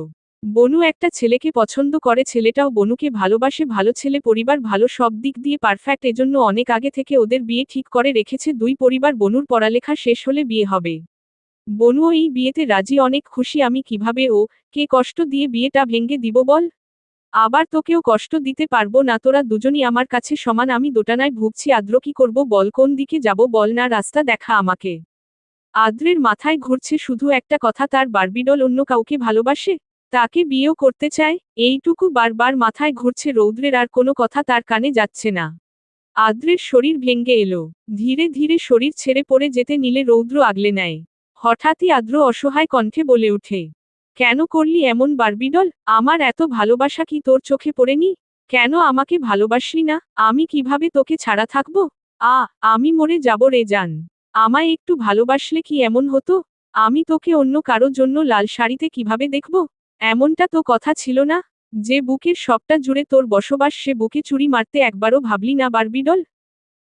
বনু একটা ছেলেকে পছন্দ করে, ছেলেটাও বনুকে ভালোবাসে। ভালো ছেলে, পরিবার ভালো, সব দিক দিয়ে পারফেক্ট। এজন্য অনেক আগে থেকে ওদের বিয়ে ঠিক করে রেখেছে দুই পরিবার। বনুর পড়ালেখা শেষ হলে বিয়ে হবে। বনুও এই বিয়েতে রাজি, অনেক খুশি। আমি কিভাবে কে কষ্ট দিয়ে বিয়েটা ভেঙে দিব বল? আবার তোকেও কষ্ট দিতে পারবো না, তোরা দুজনই আমার কাছে সমান, আমি দোটানায় ভুগছি। আদ্র কি করব বল, কোন দিকে যাব বল না, রাস্তা দেখা আমাকে। আদ্রের মাথায় ঘুরছে শুধু একটা কথা, তার বারবিডল অন্য কাউকে ভালোবাসে, তাকে বিয়েও করতে চায়। এইটুকু বারবার মাথায় ঘুরছে রৌদ্রের, আর কোনো কথা তার কানে যাচ্ছে না। আদ্রের শরীর ভেঙে এলো, ধীরে ধীরে শরীর ছেড়ে পড়ে যেতে নিলে রৌদ্র আগলে নেয়। হঠাৎই আদ্র অসহায় কণ্ঠে বলে ওঠে, কেন করলি এমন বারবিডল? আমার এত ভালোবাসা কি তোর চোখে পড়েনি? কেন আমাকে ভালোবাসলি না? আমি কিভাবে তোকে ছাড়া থাকবো? আমি মরে যাব রে জান। আমায় একটু ভালোবাসলে কি এমন হতো? আমি তোকে অন্য কারো জন্য লাল শাড়িতে কিভাবে দেখব? এমনটা তো কথা ছিল না। যে বুকের সবটা জুড়ে তোর বসবাস, সে বুকে চুরি মারতে একবারও ভাবলি না বারবিডল?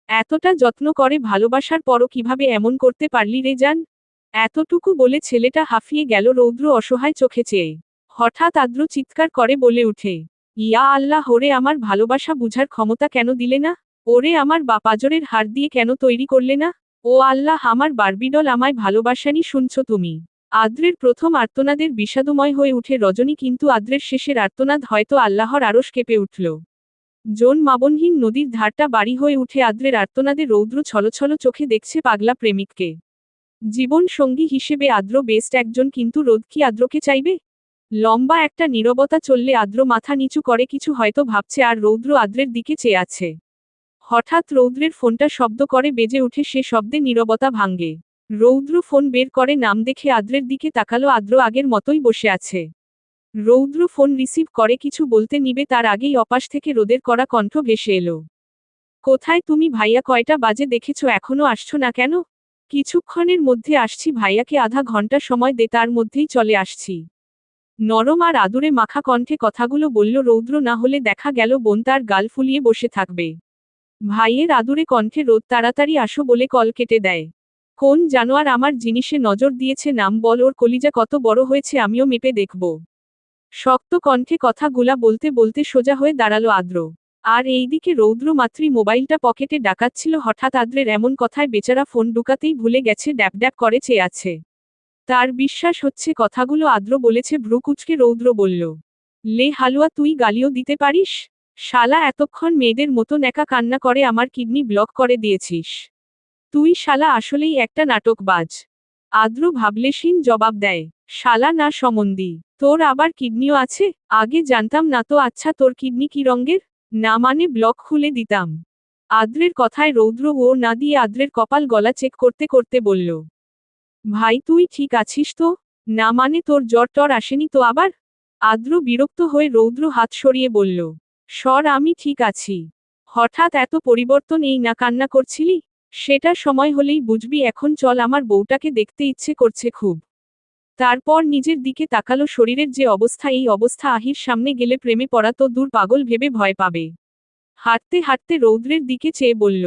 এতটা যত্ন করে ভালোবাসার পরও কিভাবে এমন করতে পারলি রে জান? এতটুকু বলে ছেলেটা হাঁফিয়ে গেল রৌদ্র অসহায় চোখে চেয়ে। হঠাৎ আদ্র চিৎকার করে বলে উঠে, ইয়া আল্লাহ, ওরে আমার ভালোবাসা বুঝার ক্ষমতা কেন দিলে না? ওরে আমার পাঁজরের হাড় দিয়ে কেন তৈরি করলে না? ও আল্লাহ, আমার বারবিডল আমায় ভালোবাসানি, শুনছো তুমি? আদ্রের প্রথম আর্তনাদের বিষাদময় হয়ে উঠে রজনী, কিন্তু আদ্রের শেষের আর্তনাদ হয়তো আল্লাহর আরশ কেঁপে উঠল। জন মাবনহীন নদীর ধারটা বাড়ি হয়ে উঠে আদ্রের আর্তনাদে রৌদ্র ছলছল চোখে দেখছে পাগলা প্রেমিককে। জীবন সঙ্গী হিসেবে আদ্র বেস্ট একজন, কিন্তু রোদ কি আদ্রকে চাইবে? লম্বা একটা নীরবতা চললে আদ্র মাথা নিচু করে কিছু হয়তো ভাবছে, আর রৌদ্র আদ্রের দিকে চেয়ে আছে। হঠাৎ রৌদ্রের ফোনটা শব্দ করে বেজে উঠে, সে শব্দে নীরবতা ভাঙ্গে। রৌদ্র ফোন বের করে নাম দেখে আদ্রের দিকে তাকালো। আদ্র আগের মতোই বসে আছে। রৌদ্র ফোন রিসিভ করে কিছু বলতে নিবে তার আগেই অপাশ থেকে রোদের কড়া কণ্ঠ ভেসে এলো, কোথায় তুমি ভাইয়া? কয়টা বাজে দেখেছো, এখনো আসছো না কেন? কিছুক্ষণের মধ্যে আসছি ভাইয়াকে আধা ঘন্টা সময় দে, তার মধ্যেই চলে আসছি। নরম আর আদুরে মাখা কণ্ঠে কথাগুলো বলল রৌদ্র, না হলে দেখা গেল বোন তার গাল ফুলিয়ে বসে থাকবে। ভাইয়ের আদুরে কণ্ঠে রোদ তাড়াতাড়ি আসো বলে কল কেটে দেয়। কোন জানোয়ার আমার জিনিসে নজর দিয়েছে, নাম বল, ওর কলিজা কত বড় হয়েছে আমিও মেপে দেখব। শক্ত কণ্ঠে কথাগুলা বলতে বলতে সোজা হয়ে দাঁড়ালো আদ্র। আর এইদিকে রৌদ্র মাত্রই মোবাইলটা পকেটে ডাকাচ্ছিল, হঠাৎ আদ্রের এমন কথায় বেচারা ফোন ঢুকাতেই ভুলে গেছে, ড্যাপ ড্যাপ করে চেয়ে আছে। তার বিশ্বাস হচ্ছে কথাগুলো আদ্র বলেছে। ভ্রু কুচকে রৌদ্র বলল, লে হালুয়া, তুই গালিও দিতে পারিস? শালা, এতক্ষণ মেয়েদের মতন একা কান্না করে আমার কিডনি ব্লক করে দিয়েছিস। তুই শালা আসলেই একটা নাটকবাজ। আদ্র ভাবলেশীন জবাব দেয়, শালা না সমন্দি, তোর আবার কিডনিও আছে? আগে জানতাম না তো। আচ্ছা, তোর কিডনি কি রঙের? না মানে ব্লক খুলে দিতাম। আদ্রের কথায় রৌদ্র ও না দিয়ে আদ্রের কপাল গলা চেক করতে করতে বলল, ভাই তুই ঠিক আছিস তো? না মানে তোর জ্বর টর আসেনি তো আবার? আদ্র বিরক্ত হয়ে রৌদ্র হাত সরিয়ে বলল, সর, আমি ঠিক আছি। হঠাৎ এত পরিবর্তন, এই না কান্না করছিলি? সেটা সময় হলেই বুঝবি, এখন চল, আমার বউটাকে দেখতে ইচ্ছে করছে খুব। তারপর নিজের দিকে তাকালো, শরীরের যে অবস্থা, এই অবস্থা আহির সামনে গেলে প্রেমে পড়া তো দূর, পাগল ভেবে ভয় পাবে। হাঁটতে হাঁটতে রৌদ্রের দিকে চেয়ে বলল,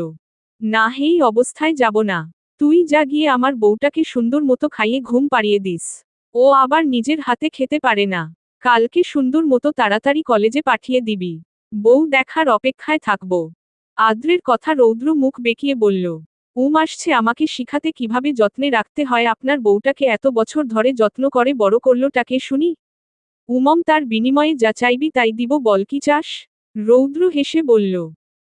না, এই অবস্থায় যাব না। তুই যা, গিয়ে আমার বউটাকে সুন্দর মতো খাইয়ে ঘুম পাড়িয়ে দিস। ও আবার নিজের হাতে খেতে পারে না। কালকে সুন্দর মতো তাড়াতাড়ি কলেজে পাঠিয়ে দিবি। বউ দেখার অপেক্ষায় থাকব। আদ্রের কথা রৌদ্র মুখ বেঁকিয়ে বলল, আসছে আমাকে শিখাতে কিভাবে যত্নে রাখতে হয়। আপনার বউটাকে এত বছর ধরে যত্ন করে বড় করলোটাকে শুনি। তার বিনিময়ে যা চাইবি তাই দিব, বল কি চাস? রৌদ্র হেসে বলল,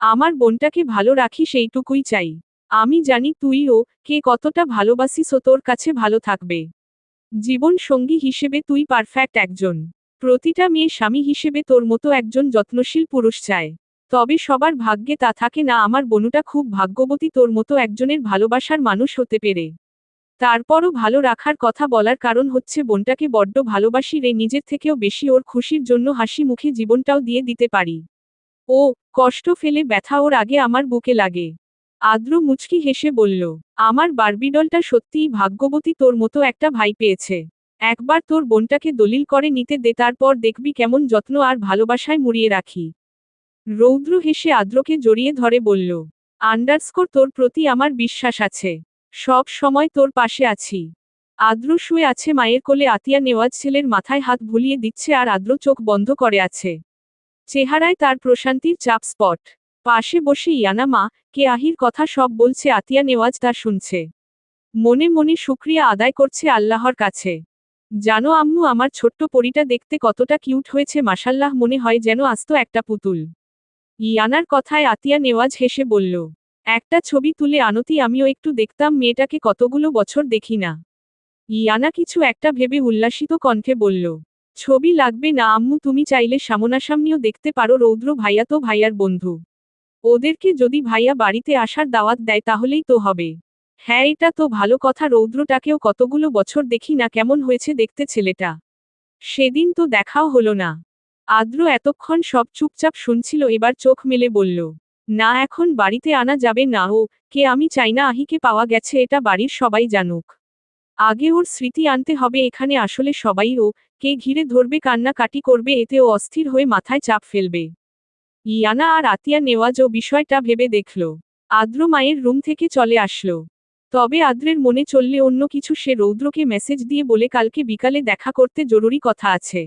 আমার বোনটাকে ভালো রাখিস, এইটুকুই চাই। আমি জানি তুই ও কে কতটা ভালোবাসিস, ও তোর কাছে ভালো থাকবে। জীবন সঙ্গী হিসেবে তুই পারফেক্ট একজন। প্রতিটা মেয়ে স্বামী হিসেবে তোর মতো একজন যত্নশীল পুরুষ চায়। তবে সবার ভাগ্যে তা থাকে না। আমার বনুটা খুব ভাগ্যবতী তোর মতো একজনের ভালোবাসার মানুষ হতে পেরে। তারপরও ভালো রাখার কথা বলার কারণ হচ্ছে, বোনটাকে বড্ড ভালোবাসি রে, নিজের থেকেও বেশি। ওর খুশির জন্য হাসি মুখে জীবনটাও দিয়ে দিতে পারি। ও কষ্ট ফেলে ব্যথা ওর আগে আমার বুকে লাগে। আদ্র মুচকি হেসে বলল, আমার বারবিডলটা সত্যিই ভাগ্যবতী, তোর মতো একটা ভাই পেয়েছে। একবার তোর বোনটাকে দলিল করে নিতে দে, তারপর দেখবি কেমন যত্ন আর ভালোবাসায় মুড়িয়ে রাখি। রৌদ্র হেসে আদ্রকে জড়িয়ে ধরে বলল, তোর প্রতি আমার বিশ্বাস আছে। সব সময় তোর পাশে আছি। আদ্র শুয়ে আছে মায়ের কোলে, আতিয়া নেওয়াজ ছেলের মাথায় হাত ভুলিয়ে দিচ্ছে, আর আদ্র চোখ বন্ধ করে আছে। চেহারায় তার প্রশান্তির চাপ স্পট। পাশে বসে ইয়ানা মা, কে আহির কথা সব বলছে, আতিয়া নেওয়াজ তা শুনছে। মনে মনে শুকরিয়া আদায় করছে আল্লাহর কাছে। জানো আম্মু, আমার ছোট্ট পরীটা দেখতে কতটা কিউট হয়েছে, মাশাল্লাহ, মনে হয় যেন আস্ত একটা পুতুল। ইয়ানার কথায় আতিয়া নেওয়াজ হেসে বলল, একটা ছবি তুলে আনতি, আমিও একটু দেখতাম, মেয়েটাকে কতগুলো বছর দেখি না। ইয়ানা কিছু একটা ভেবে উল্লাসিত কণ্ঠে বলল, ছবি লাগবে না আম্মু, তুমি চাইলে সামনাসামনিও দেখতে পারো, রৌদ্র ভাইয়া তো ভাইয়ার বন্ধু। ওদেরকে যদি ভাইয়া বাড়িতে আসার দাওয়াত দেয় তাহলেই তো হবে। হ্যাঁ, এটা তো ভালো কথা, রৌদ্রটাকেও কতগুলো বছর দেখি না, কেমন হয়েছে দেখতে ছেলেটা। সেদিন তো দেখাও হলো না। আদ্র এতক্ষণ সব চুপচাপ শুনছিল, এবার চোখ মেলে বলল, না, এখন বাড়িতে আনা যাবে না। ও কে? আমি চাই না আহিকে পাওয়া গেছে এটা বাড়ির সবাই জানুক। আগে ওর স্মৃতি আনতে হবে এখানে, আসলে সবাই ও কে ঘিরে ধরবে, কান্নাকাটি করবে, এতে ও অস্থির হয়ে মাথায় চাপ ফেলবে। ইয়ানা আর আতিয়া নেওয়াজও বিষয়টা ভেবে দেখল। আদ্র মায়ের রুম থেকে চলে আসলো। তবে আদ্রের মনে চললে অন্য কিছু, সে রৌদ্রকে মেসেজ দিয়ে বলে কালকে বিকালে দেখা করতে জরুরি কথা আছে।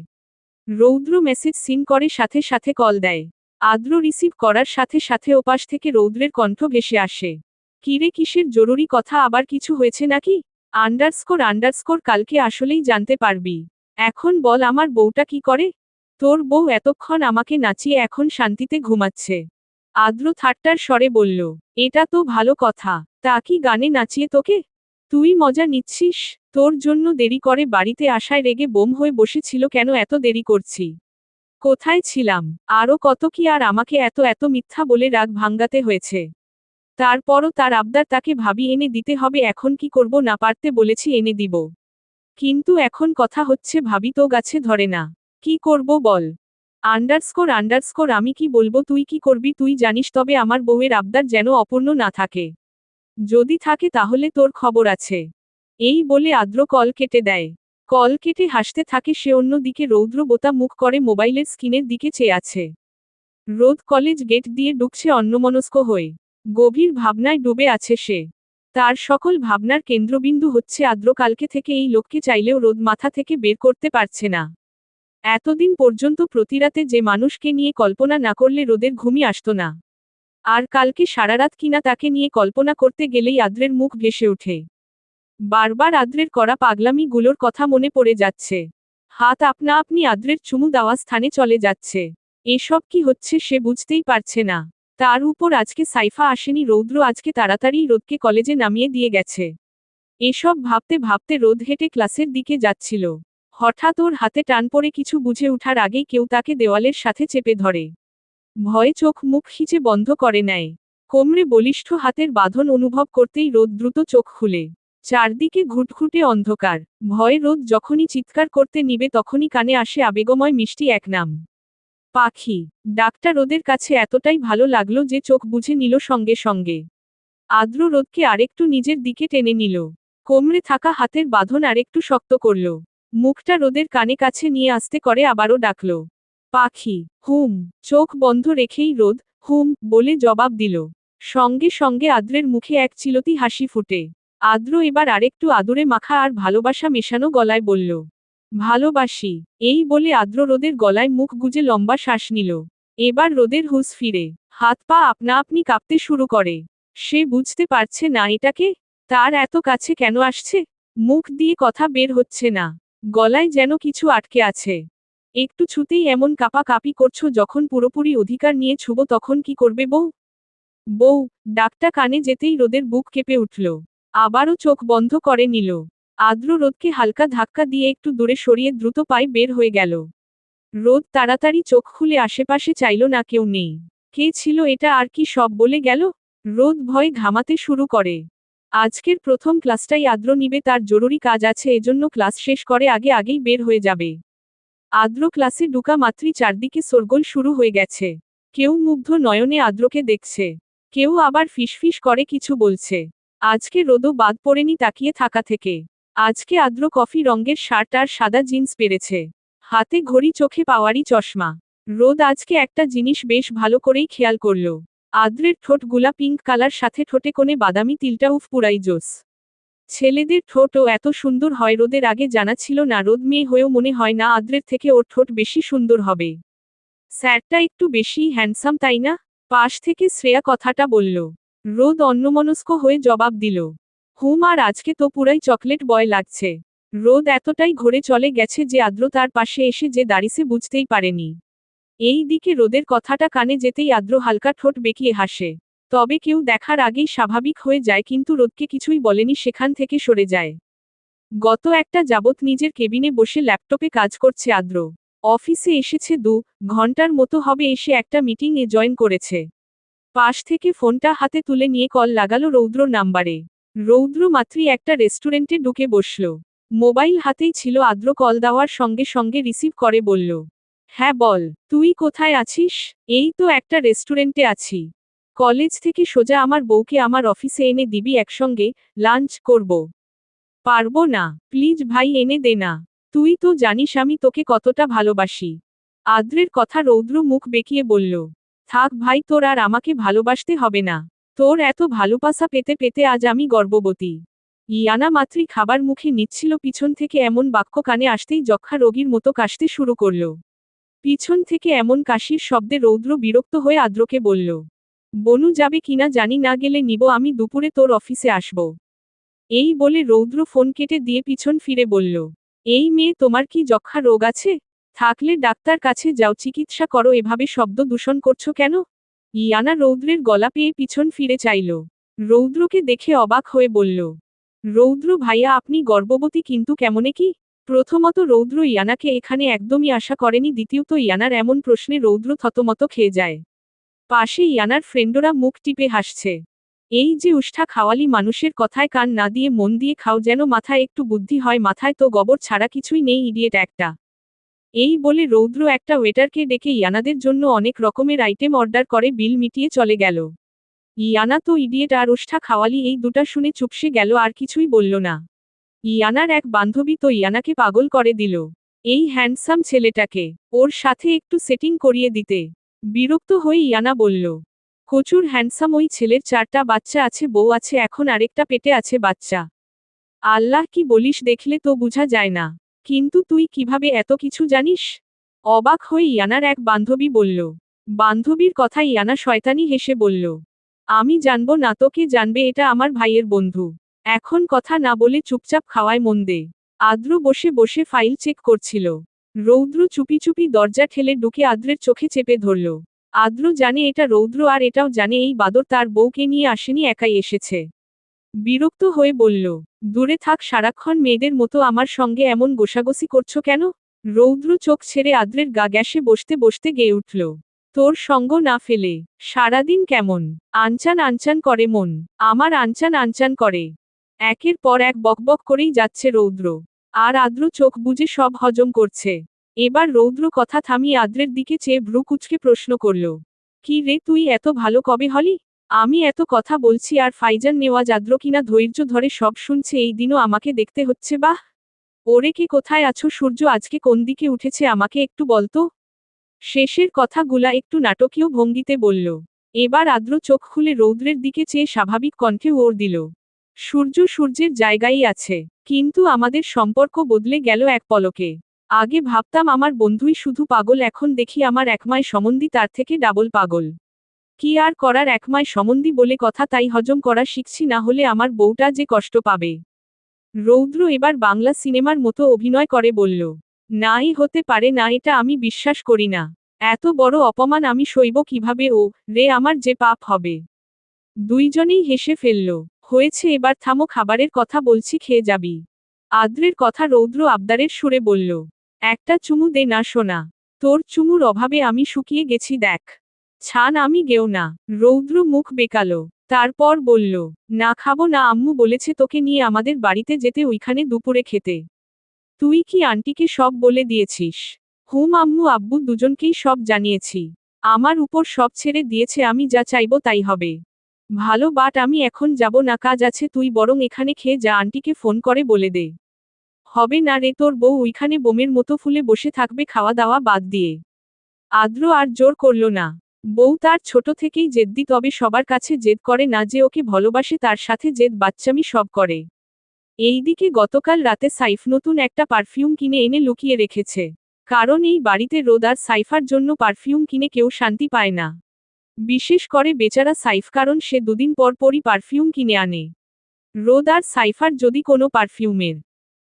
রৌদ্র মেসেজ সিন করে সাথে সাথে কল দেয়। আদ্র রিসিভ করার সাথে সাথে ওপাশ থেকে রৌদ্রের কণ্ঠ ভেসে আসে, কিরে, কিসের জরুরি কথা, আবার কিছু হয়েছে নাকি? আন্ডারস্কোর কালকে আসলেই জানতে পারবি। এখন বল, আমার বউটা কি করে? তোর বউ এতক্ষণ আমাকে নাচিয়ে এখন শান্তিতে ঘুমাচ্ছে। আদ্র ঠাট্টার স্বরে বলল, এটা তো ভালো কথা। তা কি গানে নাচিয়ে তোকে? তুই মজা নিচ্ছিস? তোর জন্য দেরি করে বাড়িতে আসায় রেগে বোম হয়ে বসেছিল কেন? এত দেরি করছি। কোথায় ছিলাম? আরও কত কি, আর আমাকে এত এত মিথ্যা বলে রাগ ভাঙ্গাতে হয়েছে। তারপরও তার আবদার, তাকে ভাবি এনে দিতে হবে, এখন কি করব, না পারতে বলেছি এনে দিব। কিন্তু এখন হচ্ছে ভাবি তো গাছে ধরে না। কি করব বল? আন্ডারস্কোর আমি কি বলবো, তুই কি করবি তুই জানিস, তবে আমার বউয়ের আবদার যেন অপূর্ণ না থাকে। যদি থাকে তাহলে তোর খবর আছে। এই বলে আদ্র কল কেটে দেয়। কল কেটে হাসতে থাকে সে, অন্যদিকে রৌদ্র বোতা মুখ করে মোবাইলের স্ক্রিনের দিকে চেয়ে আছে। রোদ কলেজ গেট দিয়ে ঢুকছে অন্যমনস্ক হয়ে। গভীর ভাবনায় ডুবে আছে সে। তার সকল ভাবনার কেন্দ্রবিন্দু হচ্ছে আদ্র, কালকে থেকে এই লোককে চাইলেও রোদ মাথা থেকে বের করতে পারছে না। এতদিন পর্যন্ত প্রতিরাতে যে মানুষকে নিয়ে কল্পনা না করলে রোদের ঘুমই আসতো না। আর কালকে সারারাত কিনা তাকে নিয়ে কল্পনা করতে গেলেই আদ্রের মুখ ভেসে ওঠে। বারবার আদ্রের করা পাগলামি গুলোর কথা মনে পড়ে যাচ্ছে। হাত আপনা আপনি আদ্রের চুমু দেওয়া স্থানে চলে যাচ্ছে। এসব কি হচ্ছে সে বুঝতেই পারছে না। তার উপর আজকে সাইফা আসেনি, রৌদ্র আজকে তাড়াতাড়ি রোদকে কলেজে নামিয়ে দিয়ে গেছে। এসব ভাবতে ভাবতে রোদ হেঁটে ক্লাসের দিকে যাচ্ছিল। হঠাৎ ওর হাতে টান পড়ে, কিছু বুঝে ওঠার আগেই কেউ তাকে দেওয়ালের সাথে চেপে ধরে। ভয়ে চোখ মুখ খিচে বন্ধ করে নেয়। কোমরে বলিষ্ঠ হাতের বাঁধন অনুভব করতেই রোদ দ্রুত চোখ খুলে। চারদিকে ঘুটঘুটে অন্ধকার। ভয়ে রোদ যখনই চিৎকার করতে নিবে তখনই কানে আসে আবেগময় মিষ্টি এক নাম, পাখি। ডাকটা রোদের কাছে এতটাই ভালো লাগলো যে চোখ বুঝে নিল সঙ্গে সঙ্গে। আদ্র রোদকে আরেকটু নিজের দিকে টেনে নিল। কোমরে থাকা হাতের বাঁধন আরেকটু শক্ত করল। মুখটা রোদের কানে কাছে নিয়ে আস্তে করে আবারও ডাকল, পাখি। হুম। চোখ বন্ধ রেখেই রোদ হুম বলে জবাব দিল। সঙ্গে সঙ্গে আদ্রের মুখে এক চিলতি হাসি ফুটে। আদ্র এবার আরেকটু আদুরে মাখা আর ভালোবাসা মেশানো গলায় বলল, ভালোবাসি। এই বলে আদ্র রোদের গলায় মুখ গুজে লম্বা শ্বাস নিল। এবার রোদের হুঁশ ফিরে। হাত পা আপনা আপনি কাঁপতে শুরু করে। সে বুঝতে পারছে না এটাকে, তার এত কাছে কেন আসছে। মুখ দিয়ে কথা বের হচ্ছে না। গলায় যেন কিছু আটকে আছে। একটু ছুতেই এমন কাঁপাকাঁপি করছো, যখন পুরোপুরি অধিকার নিয়ে ছুবো তখন কি করবে বউ? বউ। ডাকটা কানে যেতেই রোদের বুক কেঁপে উঠল। আবারও চোখ বন্ধ করে নিল। আদ্র রোদকে হালকা ধাক্কা দিয়ে একটু দূরে সরিয়ে দ্রুত পায়ে বের হয়ে গেল। রোদ তাড়াতাড়ি চোখ খুলে আশেপাশে চাইল না, কেউ নেই। কে ছিল এটা, আর কি সব বলে গেল? রোদ ভয়ে ঘামাতে শুরু করে। আজকের প্রথম ক্লাসটাই আদ্র নিবে, তার জরুরি কাজ আছে, এজন্য ক্লাস শেষ করে আগেই বের হয়ে যাবে। আদ্র ক্লাসে ঢুকা মাত্রই চারদিকে শোরগোল শুরু হয়ে গেছে। কেউ মুগ্ধ নয়নে আদ্রকে দেখছে, কেউ আবার ফিসফিস করে কিছু বলছে। আজকে রোদও বাদ পড়েনি তাকিয়ে থাকা থেকে। আজকে আদ্র কফি রঙের শার্ট আর সাদা জিন্স পেরেছে। হাতে ঘড়ি, চোখে পাওয়ারি চশমা। রোদ আজকে একটা জিনিস বেশ ভালো করেই খেয়াল করল। আদ্রের ঠোঁট গুলা পিঙ্ক কালার, সাথে ঠোঁটে কোণে বাদামি তিলটা, উফ পুরাই জোস। ছেলেদের ঠোঁটও এত সুন্দর হয় রোদের আগে জানা ছিল না। রোদ মেয়ে হয়েও মনে হয় না আদ্রের থেকে ওর ঠোঁট বেশি সুন্দর হবে। স্যারটা একটু বেশিই হ্যান্ডসাম তাই না? পাশ থেকে শ্রেয়া কথাটা বলল। রোদ অন্যমনস্ক হয়ে জবাব দিল, হুম, আর আজকে তো পুরাই চকলেট বয় লাগছে। রোদ এতটাই ঘোরে চলে গেছে যে আদ্র তার পাশে এসে যে দাঁড়িয়েছে বুঝতেই পারেনি। এই দিকে রোদের কথাটা কানে যেতেই আদ্র হালকা ঠোঁট বেঁকিয়ে হাসে। তবে কেউ দেখার আগেই স্বাভাবিক হয়ে যায়, কিন্তু রোদকে কিছুই বলেনি, সেখান থেকে সরে যায়। গত একটা যাবৎ নিজের কেবিনে বসে ল্যাপটপে কাজ করছে আদ্র। অফিসে এসেছে 2 ঘন্টার মতো হবে, এসে একটা মিটিং এ জয়েন করেছে। পাশ থেকে ফোনটা হাতে তুলে নিয়ে কল লাগালো রৌদ্র নাম্বারে। রৌদ্র মাত্রই একটা রেস্টুরেন্টে ঢুকে বসল। মোবাইল হাতেই ছিল আদ্র কল দেওয়ার সঙ্গে সঙ্গে রিসিভ করে বলল, হ্যাঁ বল, তুই কোথায় আছিস? এই তো একটা রেস্টুরেন্টে আছি। কলেজ থেকে সোজা আমার বউকে আমার অফিসে এনে দিবি, একসঙ্গে লাঞ্চ করব। পারবো না, প্লিজ ভাই এনে দে না। তুই তো জানিস আমি তোকে কতটা ভালোবাসি। আদ্রের কথা রৌদ্র মুখ বেঁকিয়ে বলল, থাক ভাই, তোর আর আমাকে ভালোবাসতে হবে না। তোর এত ভালোবাসা পেতে পেতে আজ আমি গর্ববতী। ইয়ানা মাত্রই খাবার মুখে নিচ্ছিল, পিছন থেকে এমন বাক্য কানে আসতেই যক্ষা রোগীর মতো কাশতে শুরু করল। পিছন থেকে এমন কাশির শব্দে রৌদ্র বিরক্ত হয়ে আদ্রকে বলল, বনু যাবে কিনা জানি না, গেলে নিব আমি, দুপুরে তোর অফিসে আসব। এই বলে রৌদ্র ফোন কেটে দিয়ে পিছন ফিরে বলল, এই মেয়ে, তোমার কি যক্ষা রোগ আছে? থাকলে ডাক্তার কাছে যাও, চিকিৎসা করো, এভাবে শব্দ দূষণ করছো কেন? ইয়ানা রৌদ্রের গলা পেয়ে পিছন ফিরে চাইল। রৌদ্রকে দেখে অবাক হয়ে বলল, রৌদ্র ভাইয়া আপনি গর্ভবতী, কিন্তু কেমনে কি? প্রথমত রৌদ্র ইয়ানাকে এখানে একদমই আশা করেনি, দ্বিতীয়ত ইয়ানার এমন প্রশ্নে রৌদ্র থতমত খেয়ে যায়। পাশে ইয়ানার ফ্রেন্ডরা মুখ টিপে হাসছে। এই যে উষ্ঠা খাওয়ালি মানুষের কথায় কান না দিয়ে মন দিয়ে খাও, যেন মাথায় একটু বুদ্ধি হয়, মাথায় তো গোবর ছাড়া কিছুই নেই, ইডিয়েট একটা। এই বলে রৌদ্র একটা ওয়েটারকে ডেকে ইয়ানাদের জন্য অনেক রকমের আইটেম অর্ডার করে বিল মিটিয়ে চলে গেল। ইয়ানা তো ইডিয়েট আর উষ্ঠা খাওয়ালি এই দুটা শুনে চুপসে গেল, আর কিছুই বলল না। ইয়ানার এক বান্ধবী তো ইয়ানাকে পাগল করে দিল। এই হ্যান্ডসাম ছেলেটাকে ওর সাথে একটু সেটিং করিয়ে দিতে। বিরক্ত হয়ে ইয়ানা বলল, প্রচুর হ্যান্ডসাম ওই ছেলের, 4টা বাচ্চা আছে, বউ আছে, এখন আরেকটা পেটে আছে বাচ্চা। আল্লাহ, কি বলিস, দেখলে তো বোঝা যায় না। কিন্তু তুই কিভাবে এত কিছু জানিস? অবাক হয়ে ইয়ানার এক বান্ধবী বলল। বান্ধবীর কথা ইয়ানা শয়তানি হেসে বলল, আমি জানবো না তো কে জানবে, এটা আমার ভাইয়ের বন্ধু। এখন কথা না বলে চুপচাপ খাওয়ায় মন দে। আদ্র বসে বসে ফাইল চেক করছিল। রৌদ্র চুপি চুপি দরজা ঠেলে ঢুকে আদ্রের চোখে চেপে ধরল। আদ্র জানে এটা রৌদ্র, আর এটাও জানে এই বাদর তার বউকে নিয়ে আসেনি, একাই এসেছে। বিরক্ত হয়ে বলল, দূরে থাক, সারাক্ষণ মেয়েদের মতো আমার সঙ্গে এমন গোসাগসি করছো কেন? রৌদ্র চোখ ছেড়ে আদ্রের গা গ্যাসে বসতে বসতে গেয়ে উঠল, তোর সঙ্গ না ফেলে সারাদিন কেমন আনচান আনচান করে মন, আমার আনচান আনচান করে। একের পর এক বকবক করেই যাচ্ছে রৌদ্র। আর আদ্র চোখ বুজে সব হজম করছে। এবার রৌদ্র কথা থামিয়ে আদ্রের দিকে চেয়ে ভ্রু কুঁচকে প্রশ্ন করল, কি রে, তুই এত ভালো কবে হলি? আমি এত কথা বলছি আর ফাইজান নেওয়াজ আদ্র কিনা ধৈর্য ধরে সব শুনছে, এই দিনও আমাকে দেখতে হচ্ছে। বাহ, ওরে কে, কোথায় আছো? সূর্য আজকে কোন দিকে উঠেছে আমাকে একটু বলতো। শেষের কথাগুলা একটু নাটকীয় ভঙ্গিতে বলল। এবার আদ্র চোখ খুলে রৌদ্রের দিকে চেয়ে স্বাভাবিক কণ্ঠে ওর দিল, সূর্য সূর্যের জায়গায় আছে, কিন্তু আমাদের সম্পর্ক বদলে গেল এক পলকে। আগে ভাবতাম আমার বন্ধুই শুধু পাগল, এখন দেখি আমার একমায় সম্বন্ধী তার থেকে ডাবল পাগল। কি আর করার, একমায় সম্বন্ধী বলে কথা, তাই হজম করা শিখছি, না হলে আমার বউটা যে কষ্ট পাবে। রৌদ্র এবার বাংলা সিনেমার মতো অভিনয় করে বলল, নাই হতে পারে না, এটা আমি বিশ্বাস করি না। এত বড় অপমান আমি সইব কিভাবে? ও রে, আমার যে পাপ হবে। দুইজনেই হেসে ফেলল। হয়েছে, এবার থামো, খাবারের কথা বলছি, খেয়ে যাবি। আদ্রের কথা রৌদ্র আবদারের সুরে বলল, একটা চুমু দে না সোনা, তোর চুমুর অভাবে আমি শুকিয়ে গেছি দেখ। ছান, আমি গেও না। রৌদ্র মুখ বেঁকালো। তারপর বলল, না খাবো না, আম্মু বলেছে তোকে নিয়ে আমাদের বাড়িতে যেতে, ওইখানে দুপুরে খেতে। তুই কি আন্টিকে সব বলে দিয়েছিস? হুম আম্মু, আব্বু দুজনকেই সব জানিয়েছি। আমার উপর সব ছেড়ে দিয়েছে, আমি যা চাইবো তাই হবে। ভালো, বাট আমি এখন যাব না, কাজ আছে, তুই বরং এখানে খেয়ে যা, আন্টিকে ফোন করে বলে দে। হবে না রে, তোর বউ ওইখানে বোমের মতো ফুলে বসে থাকবে খাওয়া দাওয়া বাদ দিয়ে। আদ্র আর জোর করল না। বউ তার ছোট থেকেই জেদ্দি, তবে সবার কাছে জেদ করে না, যে ওকে ভালোবাসে তার সাথে জেদ বাচ্চামি সব করে। এইদিকে গতকাল রাতে সাইফ নতুন একটা পারফিউম কিনে এনে লুকিয়ে রেখেছে। কারণ এই বাড়িতে রোদ আর সাইফার জন্য পারফিউম কিনে কেউ শান্তি পায় না। বিশেষ করে বেচারা সাইফ, কারণ সে দুদিন পর পরই পারফিউম কিনে আনে। রোদ আর সাইফার যদি কোনো পারফিউমের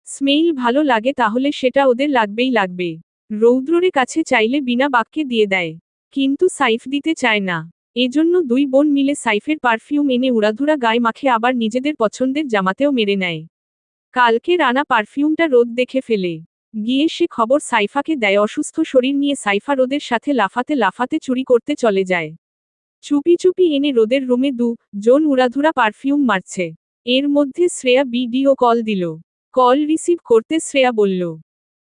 স্মেইল ভালো লাগে তাহলে সেটা ওদের লাগবেই লাগবে। রৌদ্রের কাছে চাইলে বিনা বাক্যে দিয়ে দেয়। কিন্তু সাইফ দিতে চায় না। এজন্য দুই বোন মিলে সাইফের পারফিউম এনে উড়াধুরা গায়ে মাখে আবার নিজেদের পছন্দের জামাতেও মেরে নেয়। কালকে রানা পারফিউমটা রোদ দেখে ফেলে। গিয়ে সে খবর সাইফাকে দেয়। অসুস্থ শরীর নিয়ে সাইফা রোদের সাথে লাফাতে লাফাতে চুরি করতে চলে যায়। চুপি চুপি এনে রোদের রুমে জন উড়াধুরা পারফিউম মারছে। এর মধ্যে শ্রেয়া ভিডিও কল দিল। কল রিসিভ করতে শ্রেয়া বলল,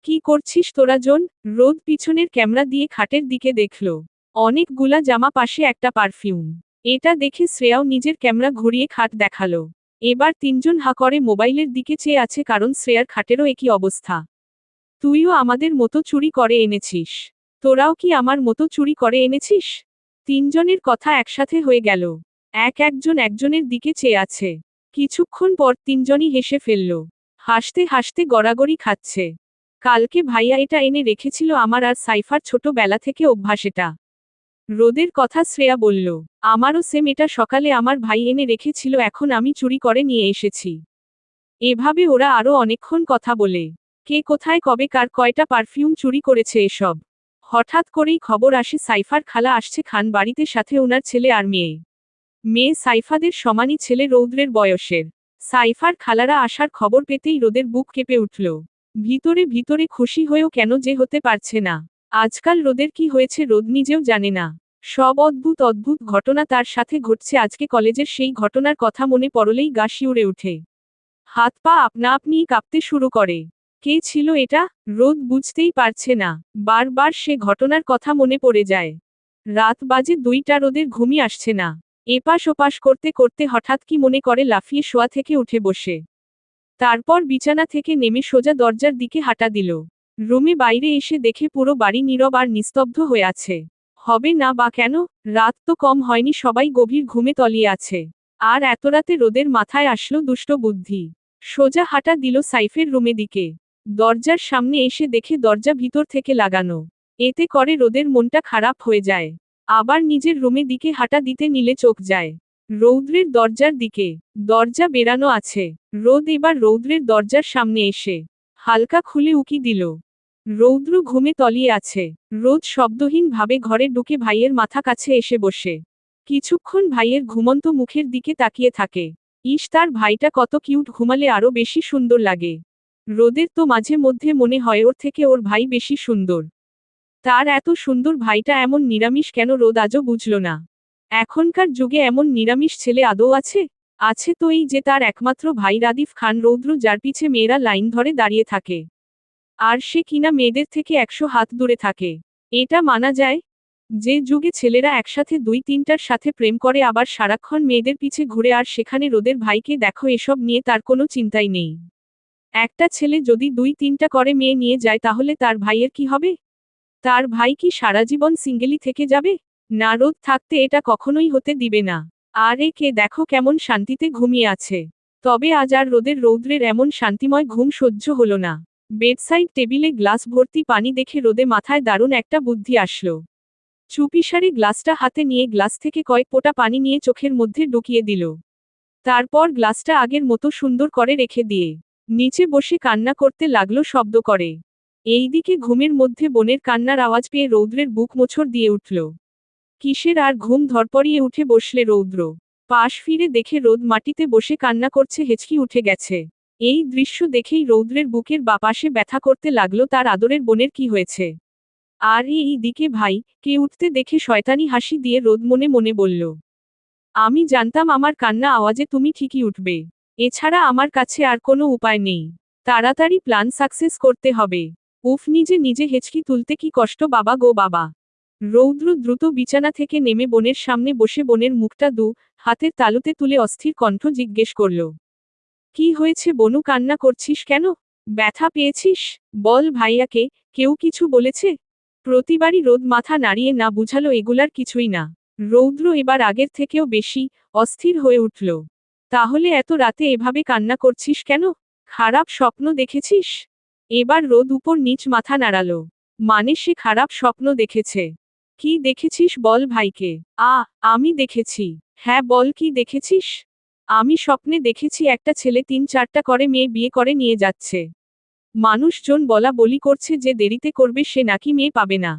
কি করছিস তোরা জন? রোদ পিছনের ক্যামেরা দিয়ে খাটের দিকে দেখল। অনেকগুলা জামা পাশে একটা পারফিউম। এটা দেখে শ্রেয়াও নিজের ক্যামেরা ঘুরিয়ে খাট দেখালো। এবার তিনজন হা করে মোবাইলের দিকে চেয়ে আছে, কারণ শ্রেয়ার খাটেরও একই অবস্থা। তুইও আমাদের মতো চুরি করে এনেছিস? তোরাও কি আমার মতো চুরি করে এনেছিস? তিনজনের কথা একসাথে হয়ে গেল। একজন একজনের দিকে চেয়ে আছে। কিছুক্ষণ পর তিনজনই হেসে ফেলল। হাসতে হাসতে গড়াগড়ি খাচ্ছে। কালকে ভাইয়া এটা এনে রেখেছিল, আমার আর সাইফার ছোটবেলা থেকে অভ্যাস এটা। রোদের কথা শ্রেয়া বলল, আমারও সেম, এটা সকালে আমার ভাই এনে রেখেছিল, এখন আমি চুরি করে নিয়ে এসেছি। এভাবে ওরা আরও অনেকক্ষণ কথা বলে। কে কোথায় কবে কার কয়টা পারফিউম চুরি করেছে এসব। হঠাৎ করেই খবর আসে সাইফার খালা আসছে খান বাড়িতে, সাথে ওনার ছেলে আর মেয়ে। মেয়ে সাইফাদের সমানই, ছেলে রৌদ্রের বয়সের। সাইফার খালারা আসার খবর পেতেই রোদের বুক কেঁপে উঠল। ভিতরে ভিতরে খুশি হয়েও কেন যে হতে পারছে না। আজকাল রোদের কি হয়েছে রোদ নিজেও জানে না। সব অদ্ভুত অদ্ভুত ঘটনা তার সাথে ঘটছে। আজকে কলেজের সেই ঘটনার কথা মনে পড়লেই গা শিউরে ওঠে। হাত পা আপনা আপনিই কাঁপতে শুরু করে। কে ছিল এটা? রোদ বুঝতেই পারছে না। বারবার সে ঘটনার কথা মনে পড়ে যায়। রাত বাজে 2টা, রোদের ঘুমই আসছে না। এপাশ ওপাশ করতে করতে হঠাৎ কি মনে করে লাফিয়ে শোয়া থেকে উঠে বসে। তারপর বিছানা থেকে নেমে সোজা দরজার দিকে হাঁটা দিল। রুমে বাইরে এসে দেখে পুরো বাড়ি নীরব আর নিস্তব্ধ হয়ে আছে। হবে না বা কেন? রাত তো কম হয়নি, সবাই গভীর ঘুমে তলিয়ে আছে। আর এত রাতে রোদের মাথায় আসলো দুষ্ট বুদ্ধি। সোজা হাঁটা দিল সাইফের রুমে দিকে। দরজার সামনে এসে দেখে দরজা ভিতর থেকে লাগানো। এতে করে রোদের মনটা খারাপ হয়ে যায়। আবার নিজের রুমে দিকে হাঁটা দিতে নিলে চোখ যায় রৌদ্রের দরজার দিকে। দরজা বেরানো আছে। রোদ এবার রৌদ্রের দরজার সামনে এসে হালকা খুলে উকি দিল। রৌদ্র ঘুমে তলিয়ে আছে। রোদ শব্দহীন ভাবে ঘরে ঢুকে ভাইয়ের মাথা কাছে এসে বসে। কিছুক্ষণ ভাইয়ের ঘুমন্ত মুখের দিকে তাকিয়ে থাকে। ইস, তার ভাইটা কত কিউট, ঘুমালে আরো বেশি সুন্দর লাগে। রোদের তো মাঝে মধ্যে মনে হয় ওর থেকে ওর ভাই বেশি সুন্দর। তার এত সুন্দর ভাইটা এমন নিরামিষ কেন রোদ আজও বুঝল না। এখনকার যুগে এমন নিরামিষ ছেলে আদৌ আছে? আছে তো এই যে তার একমাত্র ভাই রাদিফ খান রৌদ্র, যার পিছে মেয়েরা লাইন ধরে দাঁড়িয়ে থাকে। আর সে কিনা মেয়েদের থেকে 100 হাত দূরে থাকে। এটা মানা যায়? যে যুগে ছেলেরা একসাথে 2-3টার সাথে প্রেম করে আবার সারাক্ষণ মেয়েদের পিছে ঘুরে, আর সেখানে রোদের ভাইকে দেখো, এসব নিয়ে তার কোনো চিন্তাই নেই। একটা ছেলে যদি 2-3টা করে মেয়ে নিয়ে যায় তাহলে তার ভাইয়ের কি হবে? তার ভাই কি সারা জীবন সিঙ্গেলি থেকে যাবে? না, রোদ থাকতে এটা কখনোই হতে দিবে না। আর একে দেখো কেমন শান্তিতে ঘুমিয়ে আছে। তবে আজ আর রৌদ্রের এমন শান্তিময় ঘুম সহ্য হলো না। বেডসাইড টেবিলে গ্লাস ভর্তি পানি দেখে রোদে মাথায় দারুণ একটা বুদ্ধি আসলো। চুপিসারে গ্লাসটা হাতে নিয়ে গ্লাস থেকে কয়েক ফোঁটা পানি নিয়ে চোখের মধ্যে ঢুকিয়ে দিল। তারপর গ্লাসটা আগের মতো সুন্দর করে রেখে দিয়ে নিচে বসে কান্না করতে লাগলো শব্দ করে। এইদিকে ঘুমের মধ্যে বোনের কান্নার আওয়াজ পেয়ে রৌদ্রের বুক মোচড় দিয়ে উঠল। কিসের আর ঘুম, ধরপড়িয়ে উঠে বসলে রৌদ্র। পাশ ফিরে দেখে রোদ মাটিতে বসে কান্না করছে, হেঁচকি উঠে গেছে। এই দৃশ্য দেখেই রৌদ্রের বুকের বাপাশে ব্যথা করতে লাগলো। তার আদরের বোনের কি হয়েছে? আর এই দিকে ভাই কে উঠতে দেখে শয়তানি হাসি দিয়ে রোদ মনে মনে বলল, আমি জানতাম আমার কান্না আওয়াজে তুমি ঠিকই উঠবে। এছাড়া আমার কাছে আর কোনো উপায় নেই। তাড়াতাড়ি প্ল্যান সাকসেস করতে হবে। উফ, নিজে নিজে হেঁচকি তুলতে কি কষ্ট বাবা গো বাবা। রৌদ্র দ্রুত বিছানা থেকে নেমে বোনের সামনে বসে বোনের মুখটা হাতের তালুতে তুলে অস্থির কণ্ঠ জিজ্ঞেস করল, কি হয়েছে বনু, কান্না করছিস কেন? ব্যথা পেয়েছিস? বল ভাইয়াকে, কেউ কিছু বলেছে? প্রতিবারই রোদ মাথা নাড়িয়ে না বুঝালো এগুলার কিছুই না। রৌদ্র এবার আগের থেকেও বেশি অস্থির হয়ে উঠল। তাহলে এত রাতে এভাবে কান্না করছিস কেন? খারাপ স্বপ্ন দেখেছিস? এবার রোদ উপর নিচ মাথা নাড়ালো। মানে সে খারাপ স্বপ্ন দেখেছে? কি দেখেছিস বল ভাইকে। আমি দেখেছি। হ্যাঁ বল, কি দেখেছিস? আমি স্বপ্নে দেখেছি একটা ছেলে 3-4টা করে মেয়ে বিয়ে করে নিয়ে যাচ্ছে। মানুষজন বলা বলি করছে যে দেরিতে করবে সে নাকি মেয়ে পাবে না।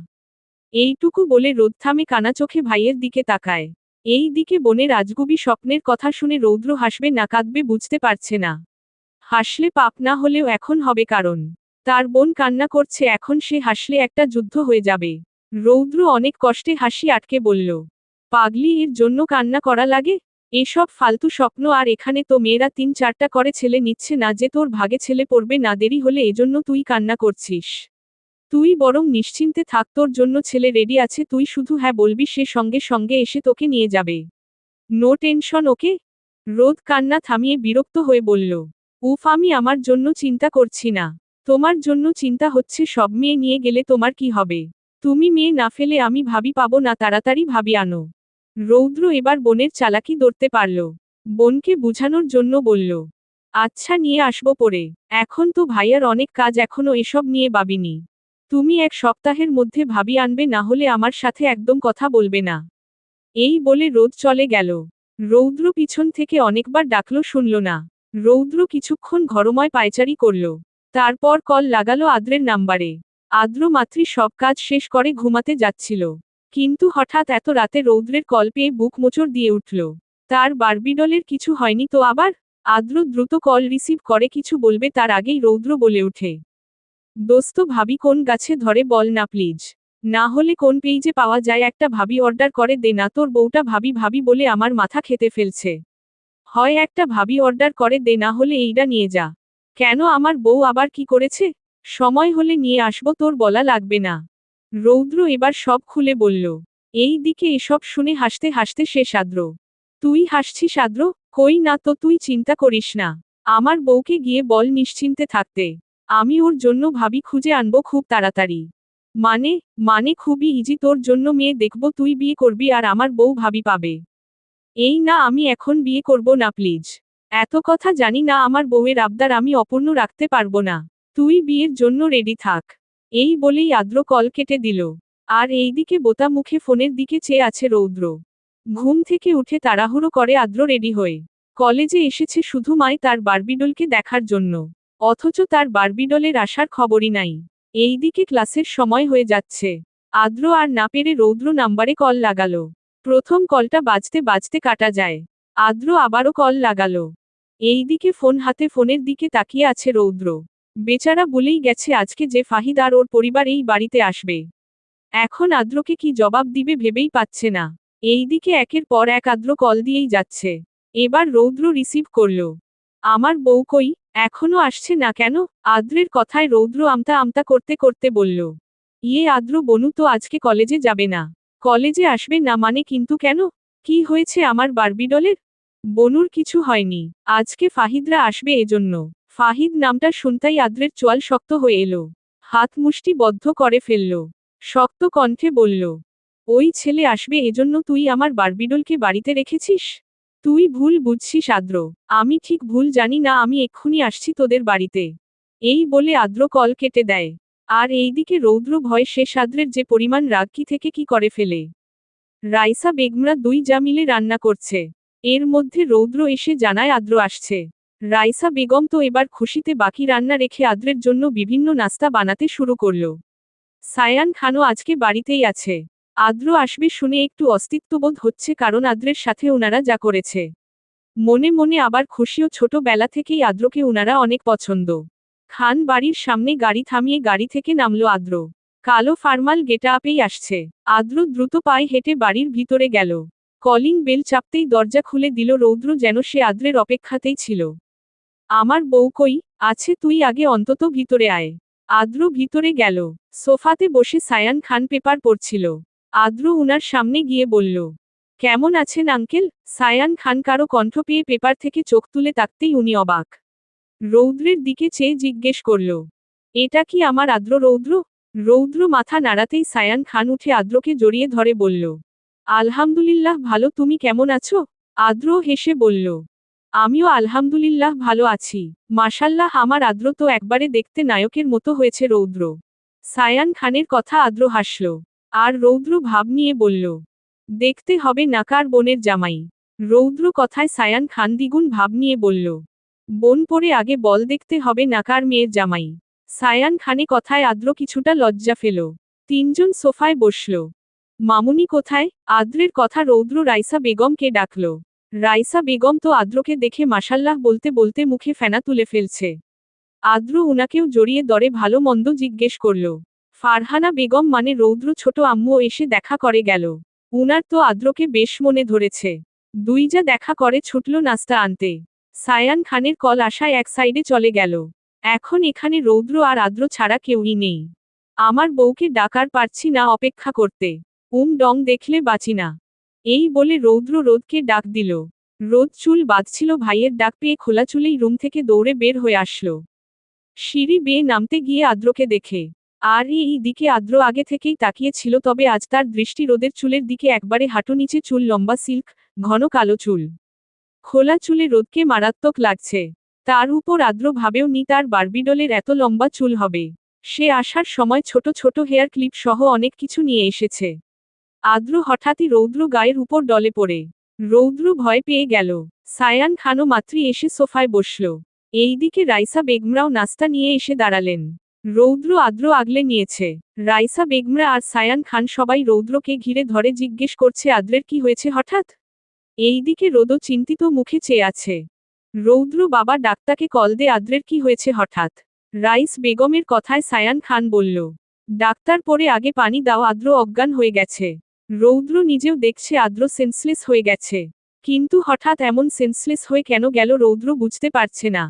এইটুকু বলে রোদ থামে কানা চোখে ভাইয়ের দিকে তাকায়। এই দিকে বোনের আজগুবি স্বপ্নের কথা শুনে রৌদ্র হাসবে না কাঁদবে বুঝতে পারছে না। হাসলে পাপ না হলেও এখন হবে, কারণ তার বোন কান্না করছে, এখন সে হাসলে একটা যুদ্ধ হয়ে যাবে। রৌদ্র অনেক কষ্টে হাসি আটকে বলল, পাগলি, এর জন্য কান্না করা লাগে? এসব ফালতু স্বপ্ন, আর এখানে তো মেয়েরা 3-4টা করে ছেলে নিচ্ছে না যে তোর ভাগে ছেলে পড়বে না দেরি হলে, এজন্য তুই কান্না করছিস? তুই বরং নিশ্চিন্তে থাক, তোর জন্য ছেলে রেডি আছে, তুই শুধু হ্যাঁ বলবি, সে সঙ্গে সঙ্গে এসে তোকে নিয়ে যাবে। নো টেনশন, ওকে? রোদ কান্না থামিয়ে বিরক্ত হয়ে বলল, উফ, আমি আমার জন্য চিন্তা করছি না, তোমার জন্য চিন্তা হচ্ছে। সব মেয়ে নিয়ে গেলে তোমার কি হবে? তুমি মেয়ে না ফেলে আমি ভাবি পাবো না, তাড়াতাড়ি ভাবি আনো। রৌদ্র এবার বোনের চালাকি ধরতে পারল। বোনকে বুঝানোর জন্য বলল, আচ্ছা নিয়ে আসবো পরে, এখন তো ভাইয়ার অনেক কাজ, এখনো এসব নিয়ে ভাবিনি। তুমি 1 সপ্তাহের মধ্যে ভাবি আনবে, না হলে আমার সাথে একদম কথা বলবে না। এই বলে রোদ চলে গেল। রৌদ্র পিছন থেকে অনেকবার ডাকলো, শুনল না। রৌদ্র কিছুক্ষণ ঘরময় পায়চারি করল। তারপর কল লাগালো আদ্রের নাম্বারে। আদ্র মাত্রই সব কাজ শেষ করে ঘুমাতে যাচ্ছিল। কিন্তু হঠাৎ এত রাতে রৌদ্রের কল পেয়ে বুক মোচড় দিয়ে উঠল। তার বারবিডলের কিছু হয়নি তো আবার? আদ্র দ্রুত কল রিসিভ করে কিছু বলবে তার আগেই রৌদ্র বলে ওঠে, দোস্ত, ভাবি কোন গাছে ধরে বল না প্লিজ। না হলে কোন পেইজে পাওয়া যায় একটা ভাবি অর্ডার করে দে না, তোর বউটা ভাবি ভাবি বলে আমার মাথা খেতে ফেলছে। হয় একটা ভাবি অর্ডার করে দে, না হলে এইটা নিয়ে যা। কেন, আমার বউ আবার কি করেছে? সময় হলে নিয়ে আসবো, তোর বলা লাগবে না। রৌদ্র এবার সব খুলে বলল। এই দিকে এসব শুনে হাসতে হাসতে শেষ আদ্র। তুই হাসছিস আদ্র? কই না তো, তুই চিন্তা করিস না। আমার বউকে গিয়ে বল নিশ্চিন্তে থাকতে। আমি ওর জন্য ভাবি খুঁজে আনবো খুব তাড়াতাড়ি। মানে? মানে খুবই ইজি, তোর জন্য মেয়ে দেখব, তুই বিয়ে করবি আর আমার বউ ভাবি পাবে। এই না, আমি এখন বিয়ে করব না প্লিজ। এত কথা জানি না, আমার বউয়ের আবদার আমি অপূর্ণ রাখতে পারবো না। তুই বিয়ের জন্য রেডি থাক। এই বলেই আদ্র কল কেটে দিল। আর এইদিকে বোতা মুখে ফোনের দিকে চেয়ে আছে রৌদ্র। ঘুম থেকে উঠে তাড়াহুড়ো করে আদ্র রেডি হয়ে কলেজে এসেছে শুধু মায় তার বারবিডলকে দেখার জন্য। অথচ তার বারবিডলের আসার খবরই নাই। এইদিকে ক্লাসের সময় হয়ে যাচ্ছে। আদ্র আর না পেরে রৌদ্র নাম্বারে কল লাগালো। প্রথম কলটা বাজতে বাজতে কাটা যায়। আদ্র আবারও কল লাগালো। এইদিকে ফোন হাতে ফোনের দিকে তাকিয়ে আছে রৌদ্র। বেচারা বলেই গেছে আজকে যে ফাহিদ আর ওর পরিবার এই বাড়িতে আসবে। এখন আদ্রকে কি জবাব দিবে ভেবেই পাচ্ছে না। এইদিকে একের পর এক আদ্র কল দিয়েই যাচ্ছে। এবার রৌদ্র রিসিভ করল। আমার বউ কই, এখনো আসছে না কেন? আদ্রের কথায় রৌদ্র আমতা আমতা করতে করতে বলল, ইয়ে আদ্র, বনু তো আজকে কলেজে যাবে না। কলেজে আসবে না মানে? কিন্তু কেন? কি হয়েছে আমার বারবিডলের? বনুর কিছু হয়নি, আজকে ফাহিদরা আসবে এজন্য। ফাহিদ নামটা শুনতাই আদ্রের চোয়াল শক্ত হয়ে এলো। হাত মুষ্টি বদ্ধ করে ফেলল। শক্ত কণ্ঠে বলল, ওই ছেলে আসবে এজন্য তুই আমার বারবিডলকে বাড়িতে রেখেছিস? তুই ভুল বুঝছিস আদ্র, আমি ঠিক ভুল জানি না, আমি এক্ষুনি আসছি তোদের বাড়িতে। এই বলে আদ্র কল কেটে দেয়। আর এইদিকে রৌদ্র ভয়ে শেষ, আদ্রের যে পরিমাণ রাগ কি থেকে কি করে ফেলে। রাইসা বেগমরা দুই যা মিলে রান্না করছে। এর মধ্যে রৌদ্র এসে জানায় আদ্র আসছে। রাইসা বেগম তো এবার খুশিতে বাকি রান্না রেখে আদ্রের জন্য বিভিন্ন নাস্তা বানাতে শুরু করল। সায়ান খানও আজকে বাড়িতেই আছে। আদ্র আসবে শুনে একটু অস্তিত্ববোধ হচ্ছে, কারণ আদ্রের সাথে ওনারা যা করেছে। মনে মনে আবার খুশিও, ছোটবেলা থেকেই আদ্রকে ওনারা অনেক পছন্দ। খান বাড়ির সামনে গাড়ি থামিয়ে গাড়ি থেকে নামল আদ্র। কালো ফার্মাল গেটা আপেই আসছে। আদ্র দ্রুত পায়ে হেঁটে বাড়ির ভিতরে গেল। কলিং বেল চাপতেই দরজা খুলে দিল রৌদ্র, যেন সে আদ্রের অপেক্ষাতেই ছিল। আমার বউ কই? আছে, তুই আগে অন্তত ভিতরে আয়। আদ্র ভিতরে গেল। সোফাতে বসে সায়ান খান পেপার পড়ছিল। আদ্র উনার সামনে গিয়ে বলল, কেমন আছেন আঙ্কেল? সায়ান খান কারো কণ্ঠ পেয়ে পেপার থেকে চোখ তুলে তাকতেই উনি অবাক। রৌদ্রের দিকে চেয়ে জিজ্ঞেস করল, এটা কি আমার আদ্র রৌদ্র? রৌদ্র মাথা নাড়াতেই সায়ান খান উঠে আদ্রকে জড়িয়ে ধরে বলল, আলহামদুলিল্লাহ ভালো, তুমি কেমন আছো? আদ্র হেসে বলল, আমিও আলহামদুলিল্লাহ ভালো আছি। মাশাল্লাহ, আমার আদ্র তো একবারে দেখতে নায়কের মতো হয়েছে। রৌদ্র সায়ান খানের কথা আদ্র হাসল। আর রৌদ্র ভাব নিয়ে বলল, দেখতে হবে না, কার বোনের জামাই? রৌদ্র কথায় সায়ান খান দ্বিগুণ ভাব নিয়ে বলল, বোন পরে আগে বল, দেখতে হবে না কার মেয়ের জামাই? সায়ান খানে কথায় আদ্র কিছুটা লজ্জা পেল। তিনজন সোফায় বসল। মামুনি কোথায়? আদ্রের কথা রৌদ্র রাইসা বেগমকে ডাকল। রাইসা বেগম তো আদ্রকে দেখে মাশাল্লাহ বলতে বলতে মুখে ফেনা তুলে ফেলছে। আদ্র উনাকেও জড়িয়ে দরে ভালো মন্দ জিজ্ঞেস করল। ফারহানা বেগম মানে রৌদ্র ছোট আম্মুও এসে দেখা করে গেল। উনার তো আদ্রকে বেশ মনে ধরেছে। দুই যা দেখা করে ছুটল নাস্তা আনতে। সায়ান খানের কল আসায় এক সাইডে চলে গেল। এখন এখানে রৌদ্র আর আদ্র ছাড়া কেউই নেই। আমার বউকে ডাকার পারছি না অপেক্ষা করতে। ডং দেখলে বাঁচি না। এই বলে রৌদ্র রোদকে ডাক দিল। রোদ চুল বাঁধছিল, ভাইয়ের ডাক পেয়ে খোলা চুলেই রুম থেকে দৌড়ে বের হয়ে আসলো। সিঁড়ি বেয়ে নামতে গিয়ে আদ্রকে দেখে। আর এই দিকে আদ্র আগে থেকেই তাকিয়ে ছিল, তবে আজ তার দৃষ্টি রোদের চুলের দিকে, একবারে হাঁটু নিচে চুল, লম্বা সিল্ক, ঘন কালো চুল। খোলা চুলে রোদকে মারাত্মক লাগছে। তার উপর আদ্র ভাবেও নি তার বার্বিডলের এত লম্বা চুল হবে। সে আসার সময় ছোট ছোট হেয়ার ক্লিপ সহ অনেক কিছু নিয়ে এসেছে। আদ্র হঠাৎই রৌদ্র গায়ের উপর ডলে পড়ে। রৌদ্র ভয় পেয়ে গেল। সায়ান খানও মাত্রই এসে সোফায় বসল। এইদিকে রাইসা বেগমরাও নাস্তা নিয়ে এসে দাঁড়ালেন। রৌদ্র আদ্র আগলে নিয়েছে। রাইসা বেগমরা আর সায়ান খান সবাই রৌদ্রকে ঘিরে ধরে জিজ্ঞেস করছে আদ্রের কি হয়েছে হঠাৎ। এইদিকে রোদও চিন্তিত মুখে চেয়ে আছে। রৌদ্র বাবা ডাক্তারকে কল দে, আদ্রের কি হয়েছে হঠাৎ। রাইস বেগমের কথায় সায়ান খান বলল, ডাক্তার পরে আগে পানি দাও, আদ্র অজ্ঞান হয়ে গেছে। রৌদ্র নিজেও দেখছে আদ্র সেন্সলেস হয়ে গেছে। কিন্তু হঠাৎ এমন সেন্সলেস হয়ে কেন গেল রৌদ্র বুঝতে পারছে না।